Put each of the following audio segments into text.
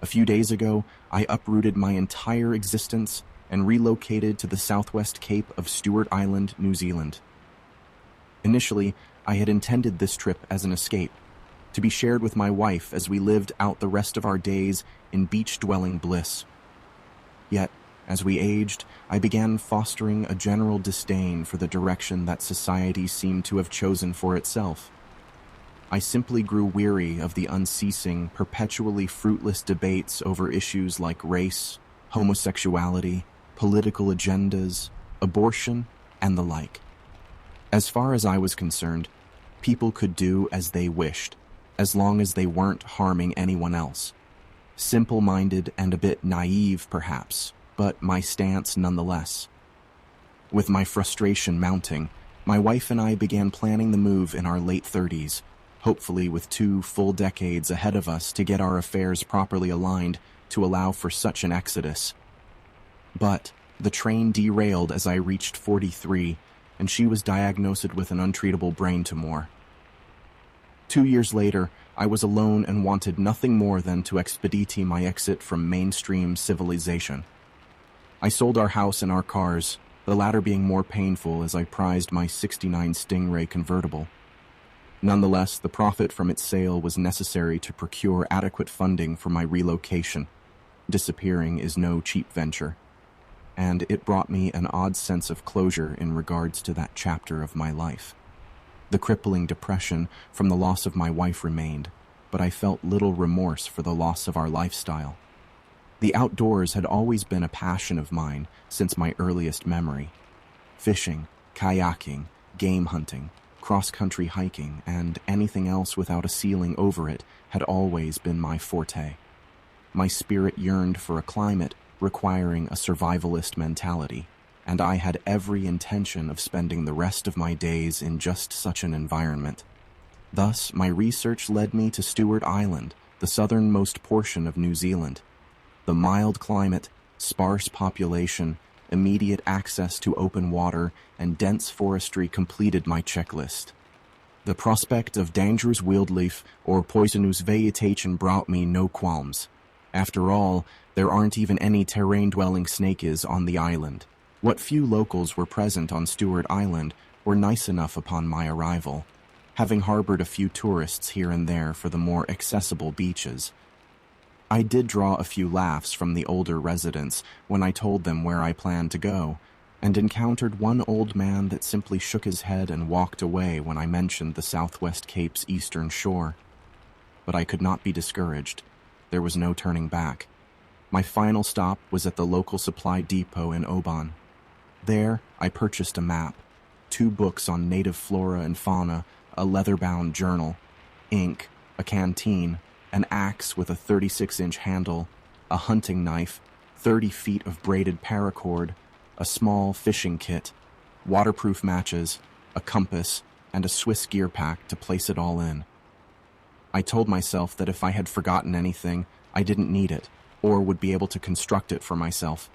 A few days ago, I uprooted my entire existence and relocated to the southwest cape of Stewart Island, New Zealand. Initially, I had intended this trip as an escape, to be shared with my wife as we lived out the rest of our days in beach-dwelling bliss. Yet, as we aged, I began fostering a general disdain for the direction that society seemed to have chosen for itself. I simply grew weary of the unceasing, perpetually fruitless debates over issues like race, homosexuality, political agendas, abortion, and the like. As far as I was concerned, people could do as they wished, as long as they weren't harming anyone else. Simple-minded and a bit naive, perhaps, but my stance nonetheless. With my frustration mounting, my wife and I began planning the move in our late 30s, hopefully with 2 full decades ahead of us to get our affairs properly aligned to allow for such an exodus. But the train derailed as I reached 43, and she was diagnosed with an untreatable brain tumor. 2 years later, I was alone and wanted nothing more than to expedite my exit from mainstream civilization. I sold our house and our cars, the latter being more painful as I prized my '69 Stingray convertible. Nonetheless, the profit from its sale was necessary to procure adequate funding for my relocation. Disappearing is no cheap venture, and it brought me an odd sense of closure in regards to that chapter of my life. The crippling depression from the loss of my wife remained, but I felt little remorse for the loss of our lifestyle. The outdoors had always been a passion of mine since my earliest memory. Fishing, kayaking, game hunting, cross-country hiking, and anything else without a ceiling over it had always been my forte. My spirit yearned for a climate requiring a survivalist mentality, and I had every intention of spending the rest of my days in just such an environment. Thus, my research led me to Stewart Island, the southernmost portion of New Zealand. The mild climate, sparse population, immediate access to open water, and dense forestry completed my checklist. The prospect of dangerous wildlife or poisonous vegetation brought me no qualms. After all, there aren't even any terrain-dwelling snakes on the island. What few locals were present on Stewart Island were nice enough upon my arrival, having harbored a few tourists here and there for the more accessible beaches. I did draw a few laughs from the older residents when I told them where I planned to go, and encountered one old man that simply shook his head and walked away when I mentioned the Southwest Cape's eastern shore. But I could not be discouraged. There was no turning back. My final stop was at the local supply depot in Oban. There, I purchased a map, 2 books on native flora and fauna, a leather-bound journal, ink, a canteen, an axe with a 36-inch handle, a hunting knife, 30 feet of braided paracord, a small fishing kit, waterproof matches, a compass, and a Swiss gear pack to place it all in. I told myself that if I had forgotten anything, I didn't need it, or would be able to construct it for myself.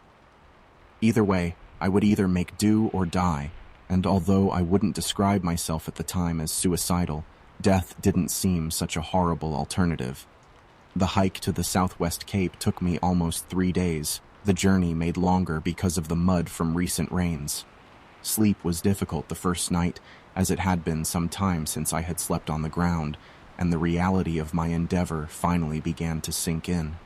Either way, I would either make do or die, and although I wouldn't describe myself at the time as suicidal, death didn't seem such a horrible alternative. The hike to the Southwest Cape took me almost 3 days, the journey made longer because of the mud from recent rains. Sleep was difficult the first night, as it had been some time since I had slept on the ground, and the reality of my endeavor finally began to sink in.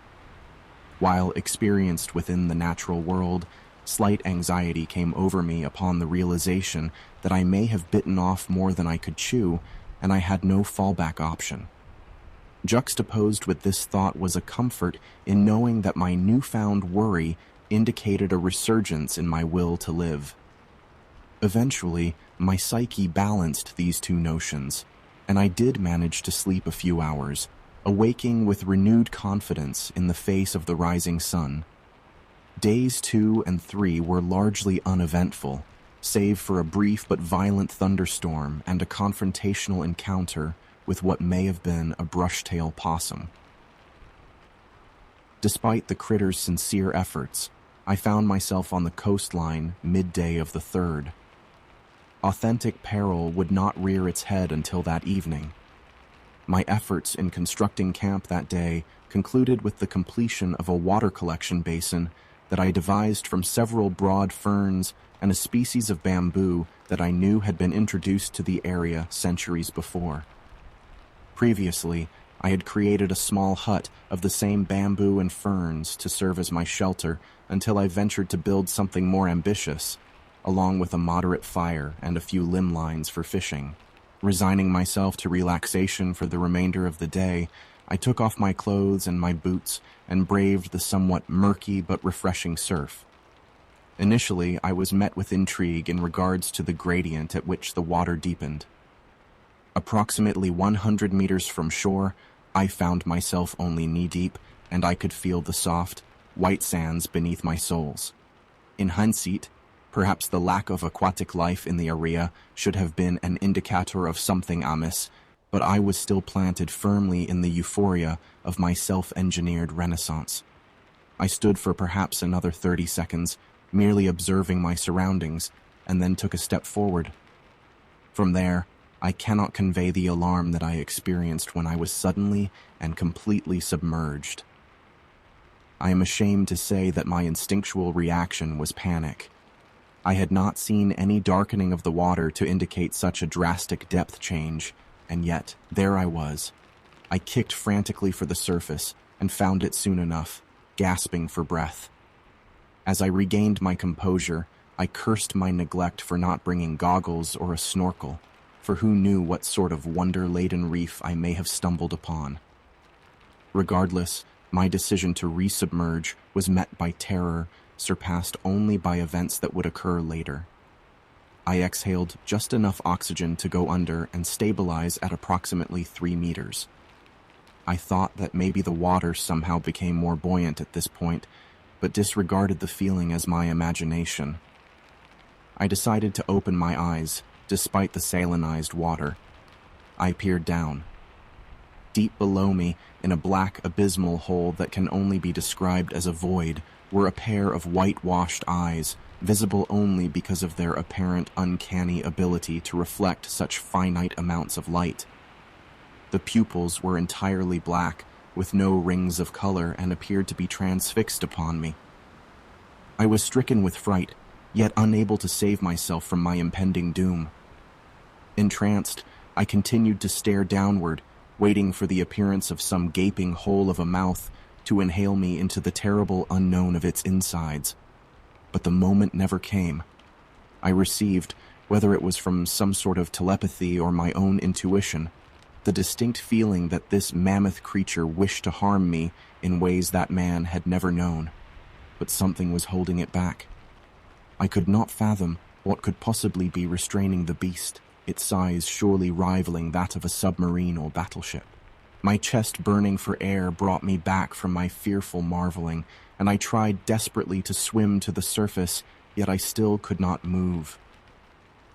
While experienced within the natural world, slight anxiety came over me upon the realization that I may have bitten off more than I could chew, and I had no fallback option. Juxtaposed with this thought was a comfort in knowing that my newfound worry indicated a resurgence in my will to live. Eventually, my psyche balanced these two notions, and I did manage to sleep a few hours, awaking with renewed confidence in the face of the rising sun. Days 2 and 3 were largely uneventful, save for a brief but violent thunderstorm and a confrontational encounter with what may have been a brush-tail possum. Despite the critter's sincere efforts, I found myself on the coastline midday of the 3rd. Authentic peril would not rear its head until that evening. My efforts in constructing camp that day concluded with the completion of a water collection basin that I devised from several broad ferns and a species of bamboo that I knew had been introduced to the area centuries before. Previously, I had created a small hut of the same bamboo and ferns to serve as my shelter until I ventured to build something more ambitious, along with a moderate fire and a few limb lines for fishing. Resigning myself to relaxation for the remainder of the day, I took off my clothes and my boots and braved the somewhat murky but refreshing surf. Initially, I was met with intrigue in regards to the gradient at which the water deepened. Approximately 100 meters from shore, I found myself only knee-deep, and I could feel the soft, white sands beneath my soles. In hindsight, perhaps the lack of aquatic life in the area should have been an indicator of something amiss, but I was still planted firmly in the euphoria of my self-engineered renaissance. I stood for perhaps another 30 seconds, merely observing my surroundings, and then took a step forward. From there, I cannot convey the alarm that I experienced when I was suddenly and completely submerged. I am ashamed to say that my instinctual reaction was panic. I had not seen any darkening of the water to indicate such a drastic depth change, and yet there I was. I kicked frantically for the surface and found it soon enough, gasping for breath. As I regained my composure, I cursed my neglect for not bringing goggles or a snorkel, for who knew what sort of wonder-laden reef I may have stumbled upon. Regardless, my decision to resubmerge was met by terror, surpassed only by events that would occur later. I exhaled just enough oxygen to go under and stabilize at approximately 3 meters. I thought that maybe the water somehow became more buoyant at this point, but disregarded the feeling as my imagination. I decided to open my eyes, despite the salinized water. I peered down. Deep below me, in a black abysmal hole that can only be described as a void, were a pair of whitewashed eyes, visible only because of their apparent uncanny ability to reflect such finite amounts of light. The pupils were entirely black, with no rings of color, and appeared to be transfixed upon me. I was stricken with fright, yet unable to save myself from my impending doom. Entranced, I continued to stare downward, waiting for the appearance of some gaping hole of a mouth to inhale me into the terrible unknown of its insides. But the moment never came. I received, whether it was from some sort of telepathy or my own intuition, the distinct feeling that this mammoth creature wished to harm me in ways that man had never known, but something was holding it back. I could not fathom what could possibly be restraining the beast, its size surely rivaling that of a submarine or battleship. My chest burning for air brought me back from my fearful marveling, and I tried desperately to swim to the surface, yet I still could not move.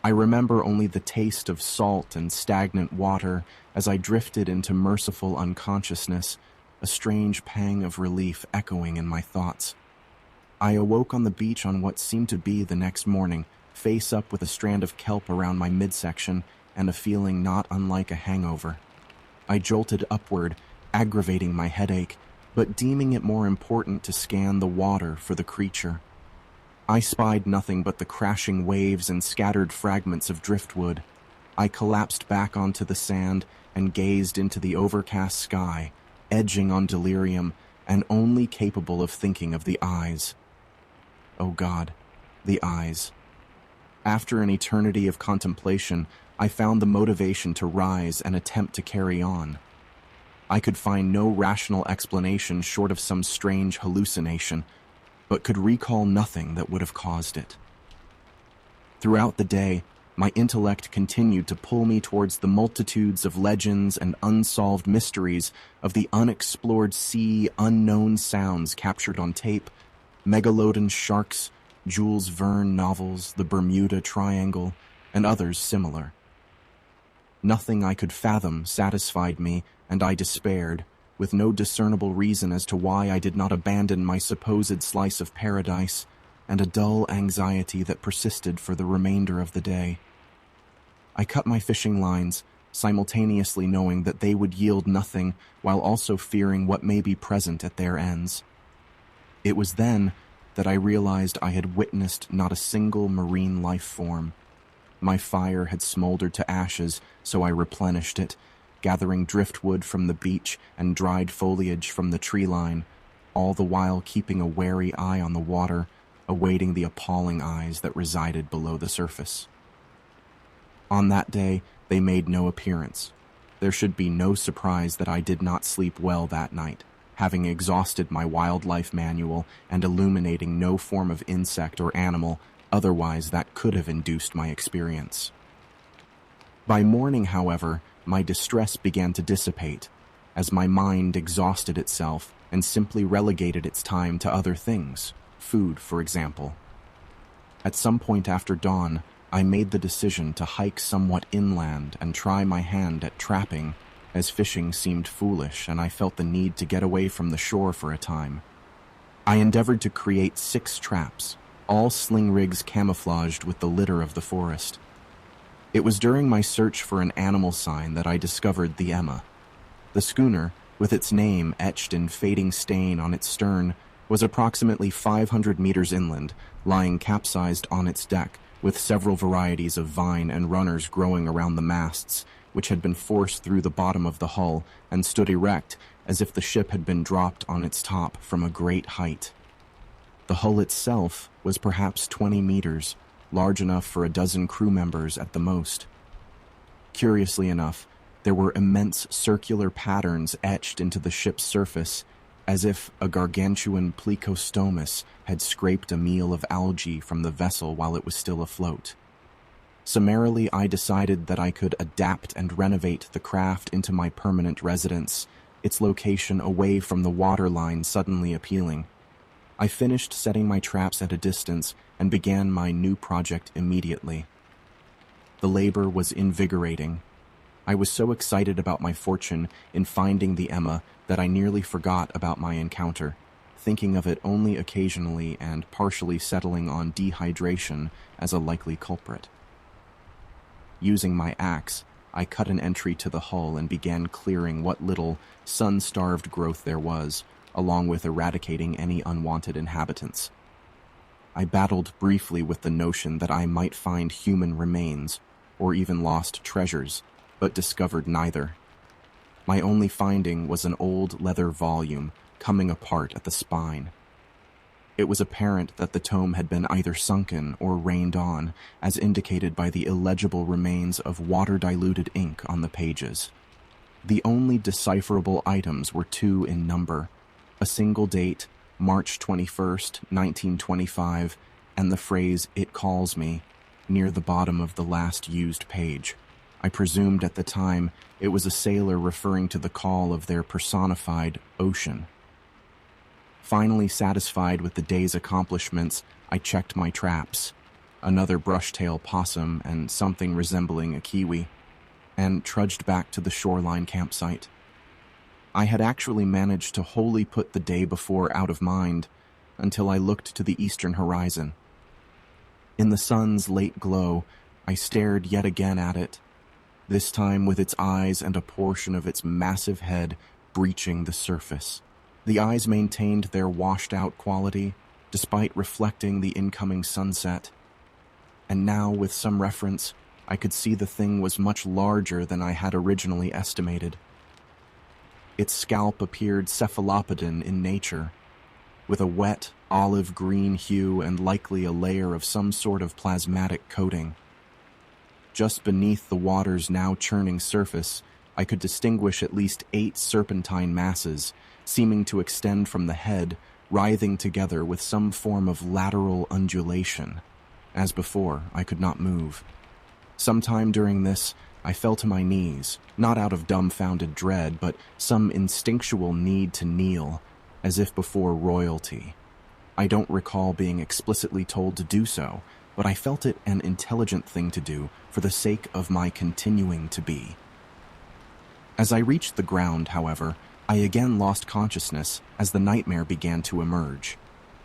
I remember only the taste of salt and stagnant water as I drifted into merciful unconsciousness, a strange pang of relief echoing in my thoughts. I awoke on the beach on what seemed to be the next morning, face up with a strand of kelp around my midsection and a feeling not unlike a hangover. I jolted upward, aggravating my headache, but deeming it more important to scan the water for the creature. I spied nothing but the crashing waves and scattered fragments of driftwood. I collapsed back onto the sand and gazed into the overcast sky, edging on delirium and only capable of thinking of the eyes. Oh God, the eyes. After an eternity of contemplation, I found the motivation to rise and attempt to carry on. I could find no rational explanation short of some strange hallucination, but could recall nothing that would have caused it. Throughout the day, my intellect continued to pull me towards the multitudes of legends and unsolved mysteries of the unexplored sea, unknown sounds captured on tape, megalodon sharks, Jules Verne novels, the Bermuda Triangle, and others similar. Nothing I could fathom satisfied me, and I despaired, with no discernible reason as to why I did not abandon my supposed slice of paradise, and a dull anxiety that persisted for the remainder of the day. I cut my fishing lines, simultaneously knowing that they would yield nothing while also fearing what may be present at their ends. It was then that I realized I had witnessed not a single marine life form. My fire had smoldered to ashes, so I replenished it, gathering driftwood from the beach and dried foliage from the tree line, all the while keeping a wary eye on the water, awaiting the appalling eyes that resided below the surface. On that day, they made no appearance. There should be no surprise that I did not sleep well that night, having exhausted my wildlife manual and illuminating no form of insect or animal otherwise that could have induced my experience. By morning, however, my distress began to dissipate, as my mind exhausted itself and simply relegated its time to other things, food, for example. At some point after dawn, I made the decision to hike somewhat inland and try my hand at trapping, as fishing seemed foolish and I felt the need to get away from the shore for a time. I endeavored to create 6 traps, all sling rigs camouflaged with the litter of the forest. It was during my search for an animal sign that I discovered the Emma. The schooner, with its name etched in fading stain on its stern, was approximately 500 meters inland, lying capsized on its deck, with several varieties of vine and runners growing around the masts, which had been forced through the bottom of the hull and stood erect as if the ship had been dropped on its top from a great height. The hull itself was perhaps 20 meters, large enough for a dozen crew members at the most. Curiously enough, there were immense circular patterns etched into the ship's surface, as if a gargantuan plecostomus had scraped a meal of algae from the vessel while it was still afloat. Summarily, I decided that I could adapt and renovate the craft into my permanent residence, its location away from the waterline suddenly appealing. I finished setting my traps at a distance and began my new project immediately. The labor was invigorating. I was so excited about my fortune in finding the Emma that I nearly forgot about my encounter, thinking of it only occasionally and partially settling on dehydration as a likely culprit. Using my axe, I cut an entry to the hull and began clearing what little sun-starved growth there was, along with eradicating any unwanted inhabitants. I battled briefly with the notion that I might find human remains, or even lost treasures, but discovered neither. My only finding was an old leather volume coming apart at the spine. It was apparent that the tome had been either sunken or rained on, as indicated by the illegible remains of water-diluted ink on the pages. The only decipherable items were 2 in number: a single date, March 21st, 1925, and the phrase, "It calls me," near the bottom of the last used page. I presumed at the time it was a sailor referring to the call of their personified ocean. Finally satisfied with the day's accomplishments, I checked my traps, another brushtail possum and something resembling a kiwi, and trudged back to the shoreline campsite. I had actually managed to wholly put the day before out of mind until I looked to the eastern horizon. In the sun's late glow, I stared yet again at it, this time with its eyes and a portion of its massive head breaching the surface. The eyes maintained their washed-out quality, despite reflecting the incoming sunset. And now, with some reference, I could see the thing was much larger than I had originally estimated. Its scalp appeared cephalopodon in nature, with a wet, olive-green hue and likely a layer of some sort of plasmatic coating. Just beneath the water's now churning surface, I could distinguish at least 8 serpentine masses, seeming to extend from the head, writhing together with some form of lateral undulation. As before, I could not move. Sometime during this, I fell to my knees, not out of dumbfounded dread, but some instinctual need to kneel, as if before royalty. I don't recall being explicitly told to do so, but I felt it an intelligent thing to do for the sake of my continuing to be. As I reached the ground, however, I again lost consciousness as the nightmare began to emerge,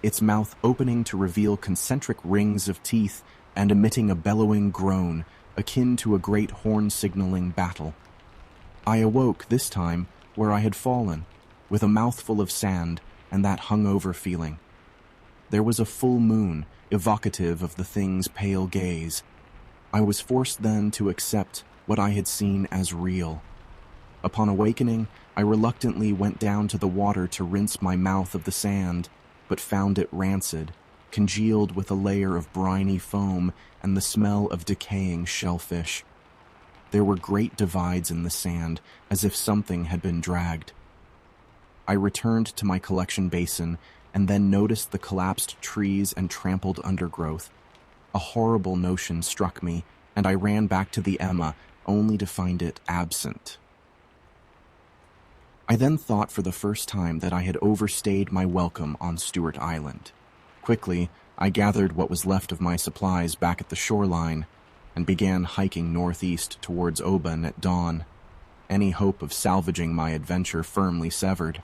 its mouth opening to reveal concentric rings of teeth and emitting a bellowing groan, akin to a great horn-signaling battle. I awoke, this time, where I had fallen, with a mouthful of sand and that hungover feeling. There was a full moon, evocative of the thing's pale gaze. I was forced then to accept what I had seen as real. Upon awakening, I reluctantly went down to the water to rinse my mouth of the sand, but found it rancid, congealed with a layer of briny foam and the smell of decaying shellfish. There were great divides in the sand, as if something had been dragged. I returned to my collection basin and then noticed the collapsed trees and trampled undergrowth. A horrible notion struck me, and I ran back to the Emma, only to find it absent. I then thought for the first time that I had overstayed my welcome on Stewart Island. Quickly, I gathered what was left of my supplies back at the shoreline and began hiking northeast towards Oban at dawn, any hope of salvaging my adventure firmly severed.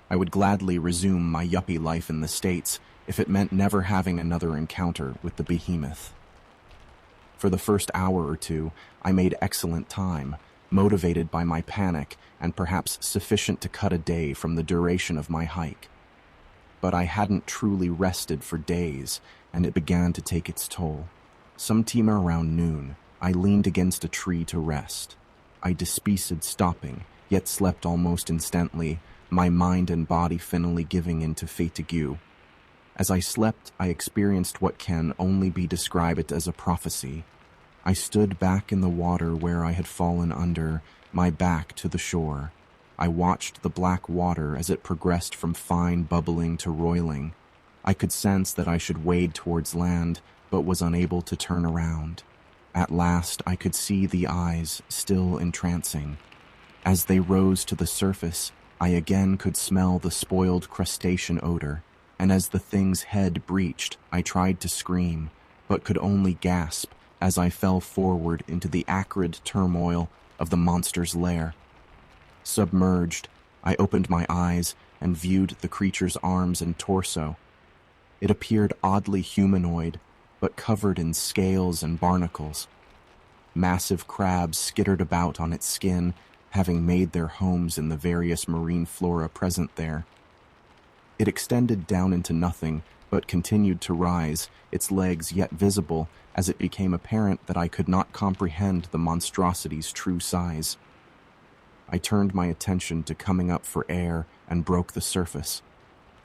I would gladly resume my yuppie life in the States if it meant never having another encounter with the behemoth. For the first hour or two, I made excellent time, motivated by my panic and perhaps sufficient to cut a day from the duration of my hike. But I hadn't truly rested for days, and it began to take its toll. Sometime around noon, I leaned against a tree to rest. I despaired stopping, yet slept almost instantly, my mind and body finally giving in to fatigue. As I slept, I experienced what can only be described as a prophecy. I stood back in the water where I had fallen under, my back to the shore. I watched the black water as it progressed from fine bubbling to roiling. I could sense that I should wade towards land, but was unable to turn around. At last, I could see the eyes, still entrancing. As they rose to the surface, I again could smell the spoiled crustacean odor, and as the thing's head breached, I tried to scream, but could only gasp as I fell forward into the acrid turmoil of the monster's lair. Submerged, I opened my eyes and viewed the creature's arms and torso. It appeared oddly humanoid, but covered in scales and barnacles. Massive crabs skittered about on its skin, having made their homes in the various marine flora present there. It extended down into nothing, but continued to rise, its legs yet visible, as it became apparent that I could not comprehend the monstrosity's true size. I turned my attention to coming up for air and broke the surface.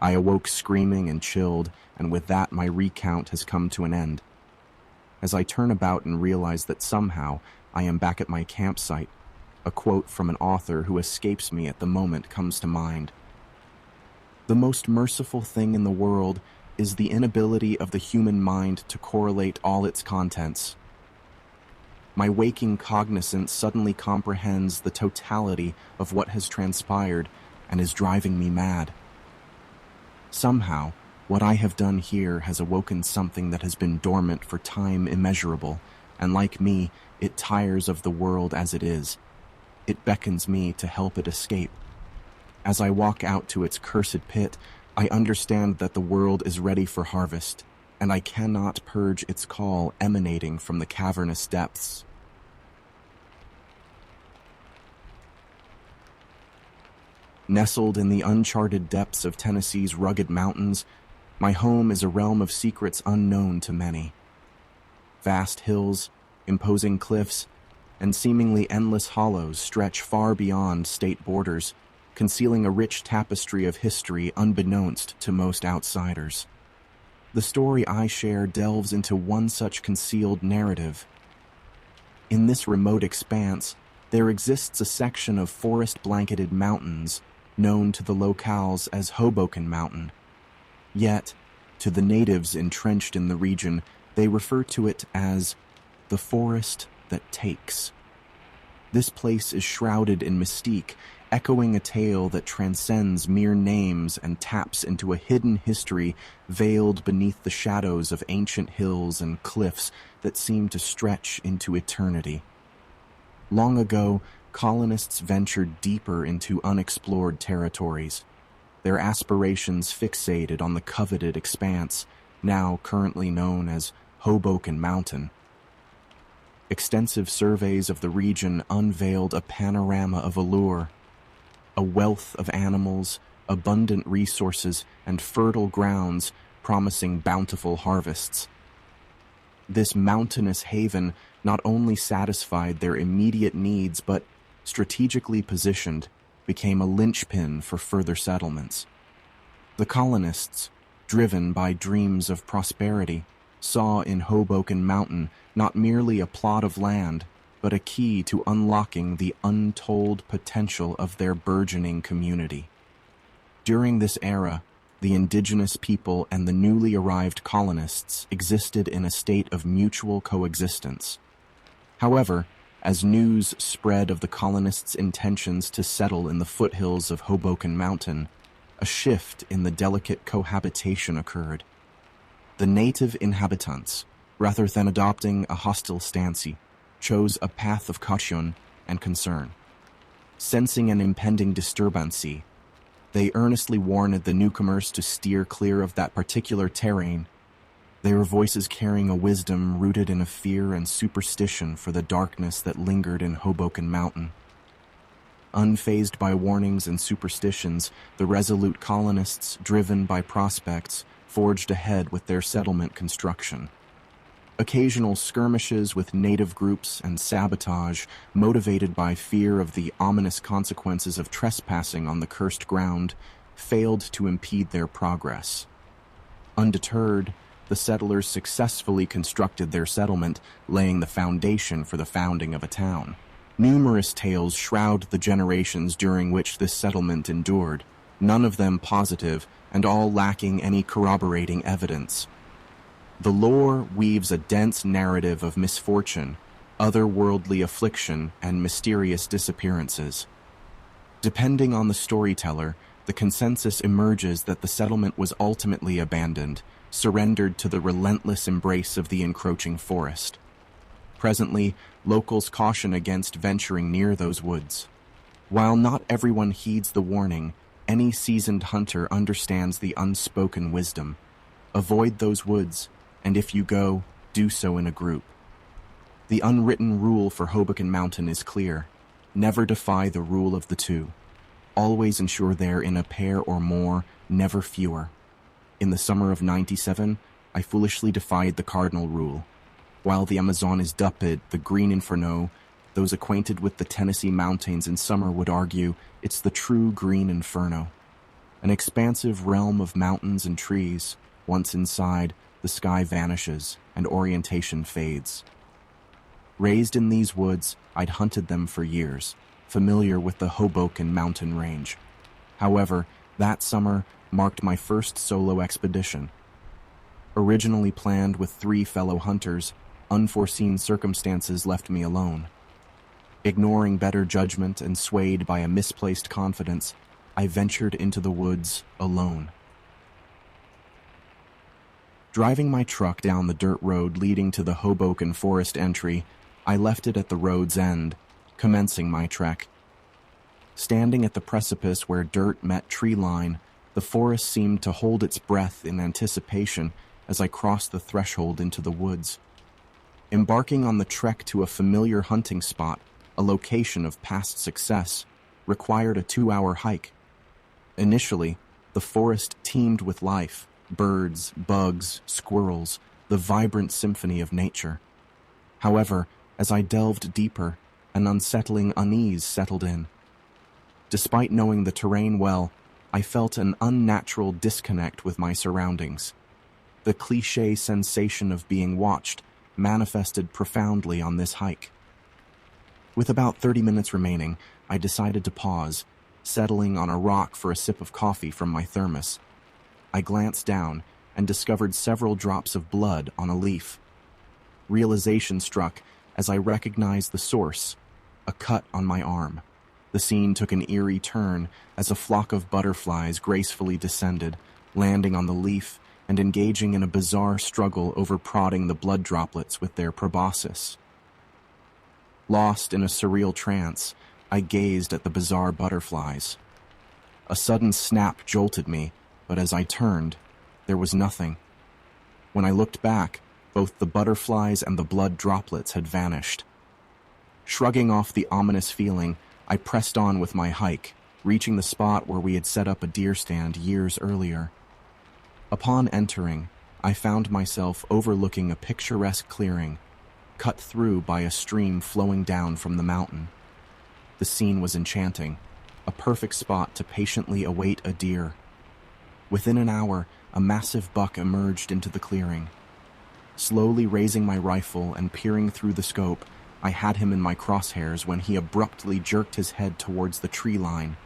I awoke screaming and chilled, and with that my recount has come to an end. As I turn about and realize that somehow I am back at my campsite, a quote from an author who escapes me at the moment comes to mind. The most merciful thing in the world is the inability of the human mind to correlate all its contents. My waking cognizance suddenly comprehends the totality of what has transpired and is driving me mad. Somehow, what I have done here has awoken something that has been dormant for time immeasurable, and like me, it tires of the world as it is. It beckons me to help it escape. As I walk out to its cursed pit, I understand that the world is ready for harvest, and I cannot purge its call emanating from the cavernous depths. Nestled in the uncharted depths of Tennessee's rugged mountains, my home is a realm of secrets unknown to many. Vast hills, imposing cliffs, and seemingly endless hollows stretch far beyond state borders, concealing a rich tapestry of history unbeknownst to most outsiders. The story I share delves into one such concealed narrative. In this remote expanse, there exists a section of forest-blanketed mountains known to the locals as Hoboken Mountain. Yet, to the natives entrenched in the region, they refer to it as the forest that takes. This place is shrouded in mystique, echoing a tale that transcends mere names and taps into a hidden history veiled beneath the shadows of ancient hills and cliffs that seem to stretch into eternity. Long ago, colonists ventured deeper into unexplored territories, their aspirations fixated on the coveted expanse, now currently known as Hoboken Mountain. Extensive surveys of the region unveiled a panorama of allure, a wealth of animals, abundant resources, and fertile grounds promising bountiful harvests. This mountainous haven not only satisfied their immediate needs, but, strategically positioned, became a linchpin for further settlements. The colonists, driven by dreams of prosperity, saw in Hoboken Mountain not merely a plot of land, but a key to unlocking the untold potential of their burgeoning community. During this era, the indigenous people and the newly arrived colonists existed in a state of mutual coexistence. However, as news spread of the colonists' intentions to settle in the foothills of Hoboken Mountain, a shift in the delicate cohabitation occurred. The native inhabitants, rather than adopting a hostile stance, chose a path of caution and concern. Sensing an impending disturbance, they earnestly warned the newcomers to steer clear of that particular terrain, their voices carrying a wisdom rooted in a fear and superstition for the darkness that lingered in Hoboken Mountain. Unfazed by warnings and superstitions, the resolute colonists, driven by prospects, forged ahead with their settlement construction. Occasional skirmishes with native groups and sabotage, motivated by fear of the ominous consequences of trespassing on the cursed ground, failed to impede their progress. Undeterred, the settlers successfully constructed their settlement, laying the foundation for the founding of a town. Numerous tales shroud the generations during which this settlement endured, none of them positive, and all lacking any corroborating evidence. The lore weaves a dense narrative of misfortune, otherworldly affliction, and mysterious disappearances. Depending on the storyteller, the consensus emerges that the settlement was ultimately abandoned, surrendered to the relentless embrace of the encroaching forest. Presently, locals caution against venturing near those woods. While not everyone heeds the warning, any seasoned hunter understands the unspoken wisdom. Avoid those woods, and if you go, do so in a group. The unwritten rule for Hoboken Mountain is clear. Never defy the rule of the two. Always ensure they're in a pair or more, never fewer. In the summer of '97, I foolishly defied the cardinal rule. While the Amazon is dubbed the Green Inferno, those acquainted with the Tennessee mountains in summer would argue it's the true Green Inferno. An expansive realm of mountains and trees. Once inside, the sky vanishes and orientation fades. Raised in these woods, I'd hunted them for years, familiar with the Hoboken mountain range. However, that summer marked my first solo expedition. Originally planned with 3 fellow hunters, unforeseen circumstances left me alone. Ignoring better judgment and swayed by a misplaced confidence, I ventured into the woods alone. Driving my truck down the dirt road leading to the Hoboken forest entry, I left it at the road's end, commencing my trek. Standing at the precipice where dirt met tree line, the forest seemed to hold its breath in anticipation as I crossed the threshold into the woods. Embarking on the trek to a familiar hunting spot, a location of past success, required a 2-hour hike. Initially, the forest teemed with life, birds, bugs, squirrels, the vibrant symphony of nature. However, as I delved deeper, an unsettling unease settled in. Despite knowing the terrain well, I felt an unnatural disconnect with my surroundings. The cliché sensation of being watched manifested profoundly on this hike. With about 30 minutes remaining, I decided to pause, settling on a rock for a sip of coffee from my thermos. I glanced down and discovered several drops of blood on a leaf. Realization struck as I recognized the source, a cut on my arm. The scene took an eerie turn as a flock of butterflies gracefully descended, landing on the leaf and engaging in a bizarre struggle over prodding the blood droplets with their proboscis. Lost in a surreal trance, I gazed at the bizarre butterflies. A sudden snap jolted me, but as I turned, there was nothing. When I looked back, Both the butterflies and the blood droplets had vanished. Shrugging off the ominous feeling, I pressed on with my hike, reaching the spot where we had set up a deer stand years earlier. Upon entering, I found myself overlooking a picturesque clearing, cut through by a stream flowing down from the mountain. The scene was enchanting, a perfect spot to patiently await a deer. Within an hour, a massive buck emerged into the clearing. Slowly raising my rifle and peering through the scope, I had him in my crosshairs when he abruptly jerked his head towards the tree line.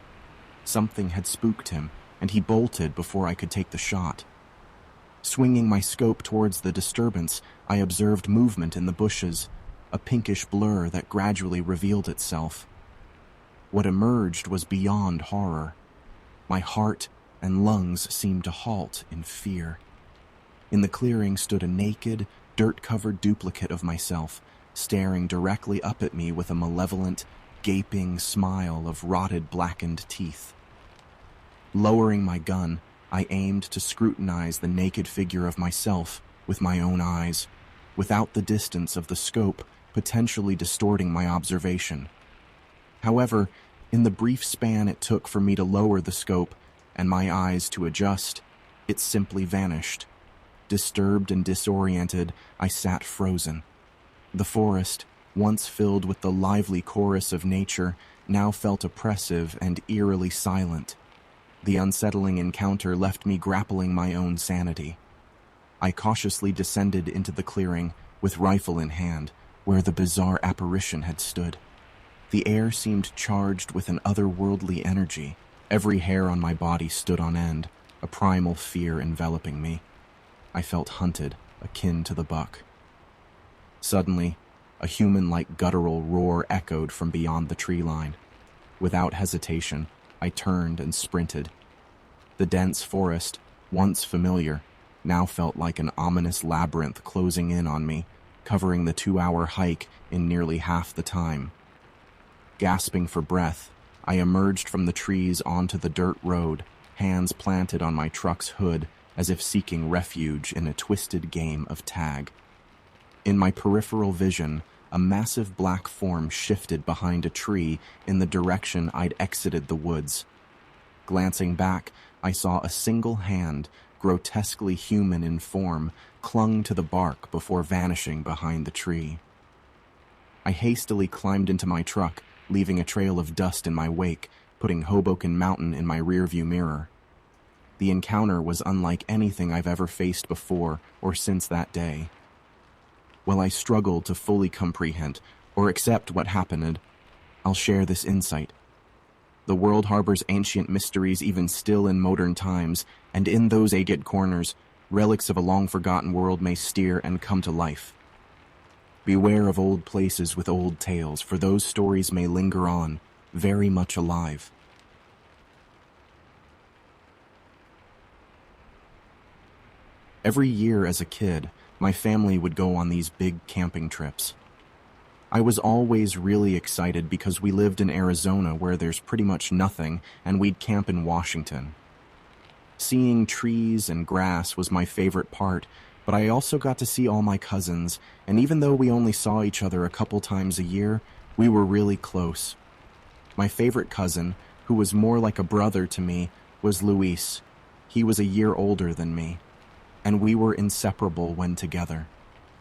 Something had spooked him, and he bolted before I could take the shot. Swinging my scope towards the disturbance, I observed movement in the bushes, a pinkish blur that gradually revealed itself. What emerged was beyond horror. My heart and lungs seemed to halt in fear. In the clearing stood a naked, dirt-covered duplicate of myself, staring directly up at me with a malevolent, gaping smile of rotted, blackened teeth. Lowering my gun, I aimed to scrutinize the naked figure of myself with my own eyes, without the distance of the scope potentially distorting my observation. However, in the brief span it took for me to lower the scope and my eyes to adjust, it simply vanished. Disturbed and disoriented, I sat frozen. The forest, once filled with the lively chorus of nature, now felt oppressive and eerily silent. The unsettling encounter left me grappling my own sanity. I cautiously descended into the clearing, with rifle in hand, where the bizarre apparition had stood. The air seemed charged with an otherworldly energy. Every hair on my body stood on end, a primal fear enveloping me. I felt hunted, akin to the buck. Suddenly, a human-like guttural roar echoed from beyond the tree line. Without hesitation, I turned and sprinted. The dense forest, once familiar, now felt like an ominous labyrinth closing in on me, covering the 2-hour hike in nearly half the time. Gasping for breath, I emerged from the trees onto the dirt road, hands planted on my truck's hood as if seeking refuge in a twisted game of tag. In my peripheral vision, a massive black form shifted behind a tree in the direction I'd exited the woods. Glancing back, I saw a single hand, grotesquely human in form, clung to the bark before vanishing behind the tree. I hastily climbed into my truck, leaving a trail of dust in my wake, putting Hoboken Mountain in my rearview mirror. The encounter was unlike anything I've ever faced before or since that day. While I struggled to fully comprehend or accept what happened, I'll share this insight. The world harbors ancient mysteries even still in modern times, and in those agate corners, relics of a long-forgotten world may stir and come to life. Beware of old places with old tales, for those stories may linger on, very much alive. Every year as a kid, my family would go on these big camping trips. I was always really excited because we lived in Arizona where there's pretty much nothing, and we'd camp in Washington. Seeing trees and grass was my favorite part, but I also got to see all my cousins, and even though we only saw each other a couple times a year, we were really close. My favorite cousin, who was more like a brother to me, was Luis. He was a year older than me, and we were inseparable when together.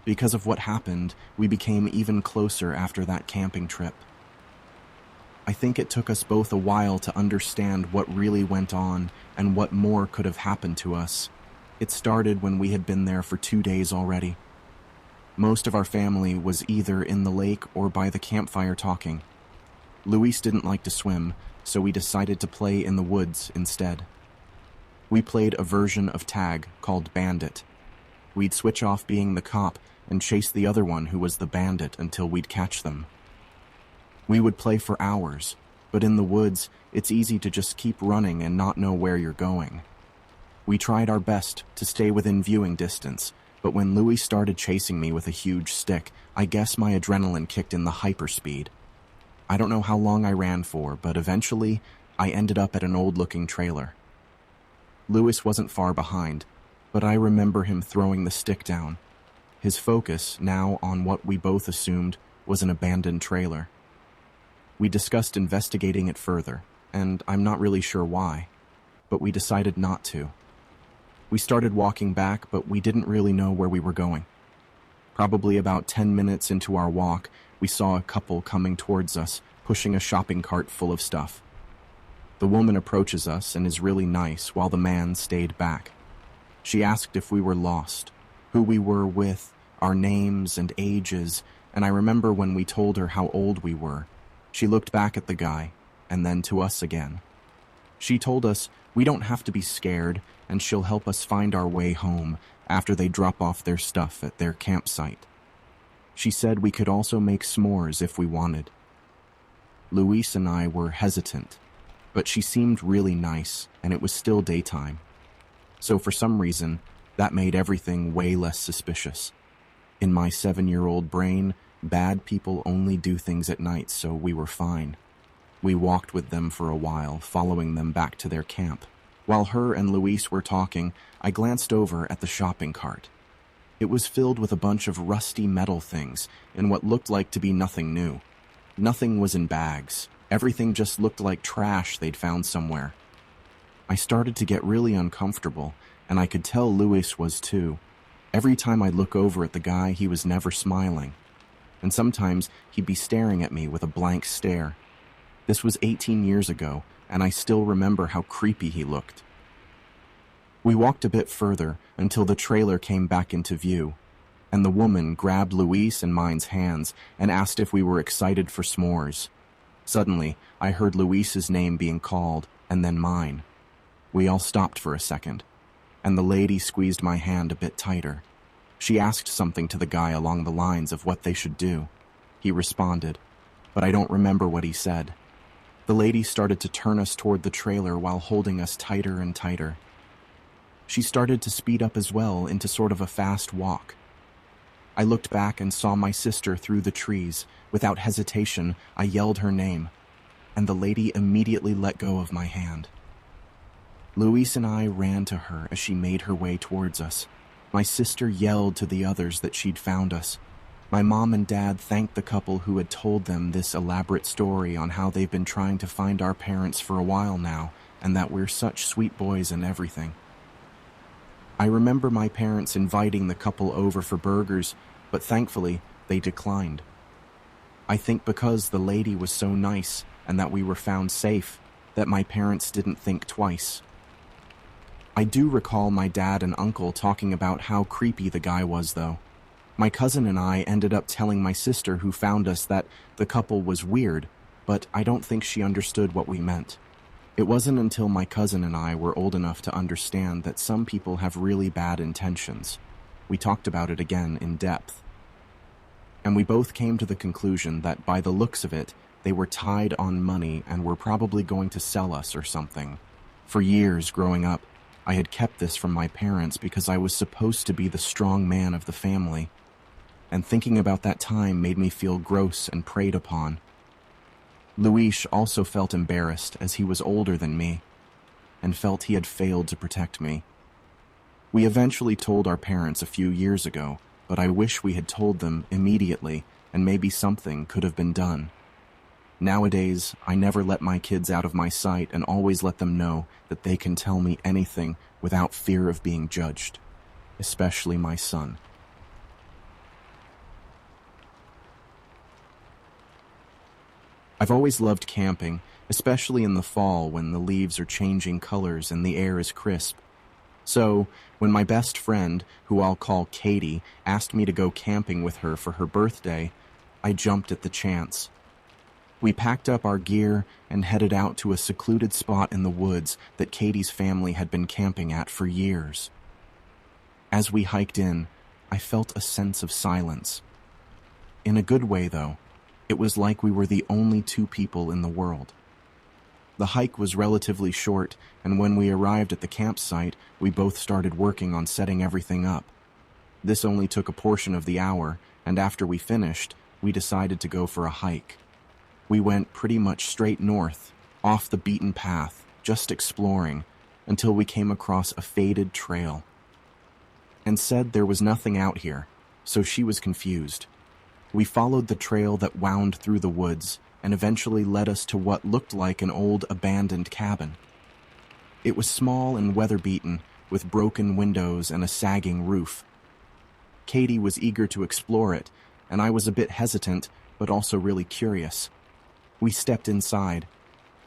Because of what happened, we became even closer after that camping trip. I think it took us both a while to understand what really went on and what more could have happened to us. It started when we had been there for 2 days already. Most of our family was either in the lake or by the campfire talking. Luis didn't like to swim, so we decided to play in the woods instead. We played a version of tag called Bandit. We'd switch off being the cop and chase the other one who was the bandit until we'd catch them. We would play for hours, but in the woods, it's easy to just keep running and not know where you're going. We tried our best to stay within viewing distance, but when Louis started chasing me with a huge stick, I guess my adrenaline kicked in the hyperspeed. I don't know how long I ran for, but eventually, I ended up at an old-looking trailer. Louis wasn't far behind, but I remember him throwing the stick down. his focus now on what we both assumed was an abandoned trailer. We discussed investigating it further, and I'm not really sure why, but we decided not to. We started walking back, but we didn't really know where we were going. Probably about 10 minutes into our walk, we saw a couple coming towards us, pushing a shopping cart full of stuff. The woman approaches us and is really nice, while the man stayed back. She asked if we were lost, who we were with, our names and ages, and I remember when we told her how old we were, she looked back at the guy, and then to us again. She told us we don't have to be scared, and she'll help us find our way home after they drop off their stuff at their campsite. She said we could also make s'mores if we wanted. Luis and I were hesitant, but she seemed really nice, and it was still daytime. So for some reason, that made everything way less suspicious. In my 7-year-old brain, bad people only do things at night, so we were fine. We walked with them for a while, following them back to their camp. While her and Luis were talking, I glanced over at the shopping cart. It was filled with a bunch of rusty metal things in what looked like to be nothing new. Nothing was in bags. Everything just looked like trash they'd found somewhere. I started to get really uncomfortable, and I could tell Luis was too. Every time I'd look over at the guy, he was never smiling. And sometimes he'd be staring at me with a blank stare. This was 18 years ago, and I still remember how creepy he looked. We walked a bit further until the trailer came back into view, and the woman grabbed Luis and mine's hands and asked if we were excited for s'mores. Suddenly, I heard Luis's name being called, and then mine. We all stopped for a second, and the lady squeezed my hand a bit tighter. She asked something to the guy along the lines of what they should do. He responded, but I don't remember what he said. The lady started to turn us toward the trailer while holding us tighter and tighter. She started to speed up as well into sort of a fast walk. I looked back and saw my sister through the trees. Without hesitation, I yelled her name, and the lady immediately let go of my hand. Luis and I ran to her as she made her way towards us. My sister yelled to the others that she'd found us. My mom and dad thanked the couple who had told them this elaborate story on how they've been trying to find our parents for a while now, and that we're such sweet boys and everything. I remember my parents inviting the couple over for burgers, but thankfully, they declined. I think because the lady was so nice and that we were found safe, that my parents didn't think twice. I do recall my dad and uncle talking about how creepy the guy was, though. My cousin and I ended up telling my sister who found us that the couple was weird, but I don't think she understood what we meant. It wasn't until my cousin and I were old enough to understand that some people have really bad intentions. We talked about it again in depth. And we both came to the conclusion that by the looks of it, they were tied on money and were probably going to sell us or something. For years growing up, I had kept this from my parents because I was supposed to be the strong man of the family, and thinking about that time made me feel gross and preyed upon. Luis also felt embarrassed as he was older than me, and felt he had failed to protect me. We eventually told our parents a few years ago, but I wish we had told them immediately, and maybe something could have been done. Nowadays, I never let my kids out of my sight and always let them know that they can tell me anything without fear of being judged, especially my son. I've always loved camping, especially in the fall when the leaves are changing colors and the air is crisp. So, when my best friend, who I'll call Katie, asked me to go camping with her for her birthday, I jumped at the chance. We packed up our gear and headed out to a secluded spot in the woods that Katie's family had been camping at for years. As we hiked in, I felt a sense of silence. In a good way, though. It was like we were the only two people in the world. The hike was relatively short, and when we arrived at the campsite, we both started working on setting everything up. This only took a portion of the hour, and after we finished, we decided to go for a hike. We went pretty much straight north, off the beaten path, just exploring, until we came across a faded trail. And said there was nothing out here, so she was confused. We followed the trail that wound through the woods and eventually led us to what looked like an old abandoned cabin. It was small and weather-beaten, with broken windows and a sagging roof. Katie was eager to explore it, and I was a bit hesitant, but also really curious. We stepped inside.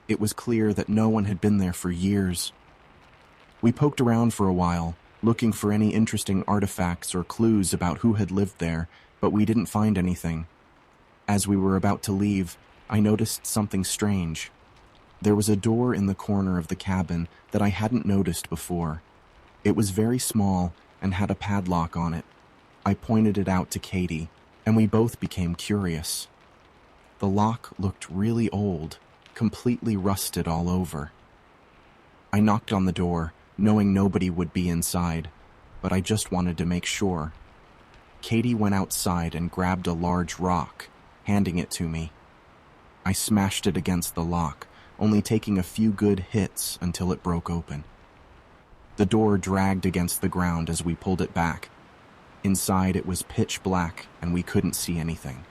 It was clear that no one had been there for years. We poked around for a while, looking for any interesting artifacts or clues about who had lived there, but we didn't find anything. As we were about to leave, I noticed something strange. There was a door in the corner of the cabin that I hadn't noticed before. It was very small and had a padlock on it. I pointed it out to Katie, and we both became curious. The lock looked really old, completely rusted all over. I knocked on the door, knowing nobody would be inside, but I just wanted to make sure. Katie went outside and grabbed a large rock, handing it to me. I smashed it against the lock, only taking a few good hits until it broke open. The door dragged against the ground as we pulled it back. Inside it was pitch black and we couldn't see anything.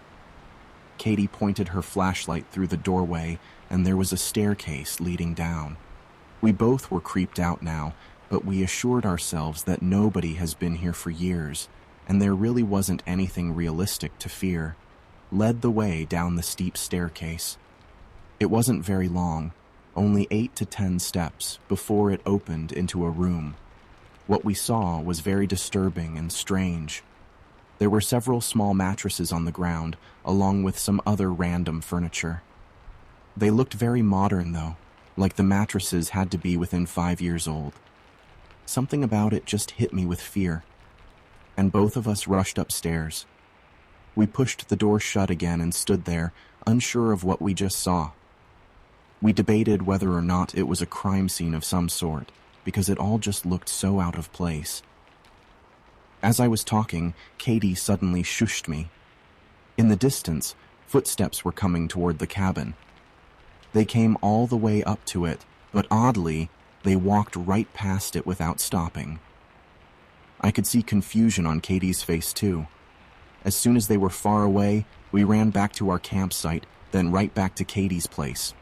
Katie pointed her flashlight through the doorway and there was a staircase leading down. We both were creeped out now, but we assured ourselves that nobody has been here for years, and there really wasn't anything realistic to fear. Led the way down the steep staircase. It wasn't very long, only 8 to 10 steps before it opened into a room. What we saw was very disturbing and strange. There were several small mattresses on the ground, along with some other random furniture. They looked very modern, though, like the mattresses had to be within 5 years old. Something about it just hit me with fear, and both of us rushed upstairs. We pushed the door shut again and stood there, unsure of what we just saw. We debated whether or not it was a crime scene of some sort, because it all just looked so out of place. As I was talking, Katie suddenly shushed me. In the distance, footsteps were coming toward the cabin. They came all the way up to it, but oddly, they walked right past it without stopping. I could see confusion on Katie's face too. As soon as they were far away, we ran back to our campsite, then right back to Katie's place.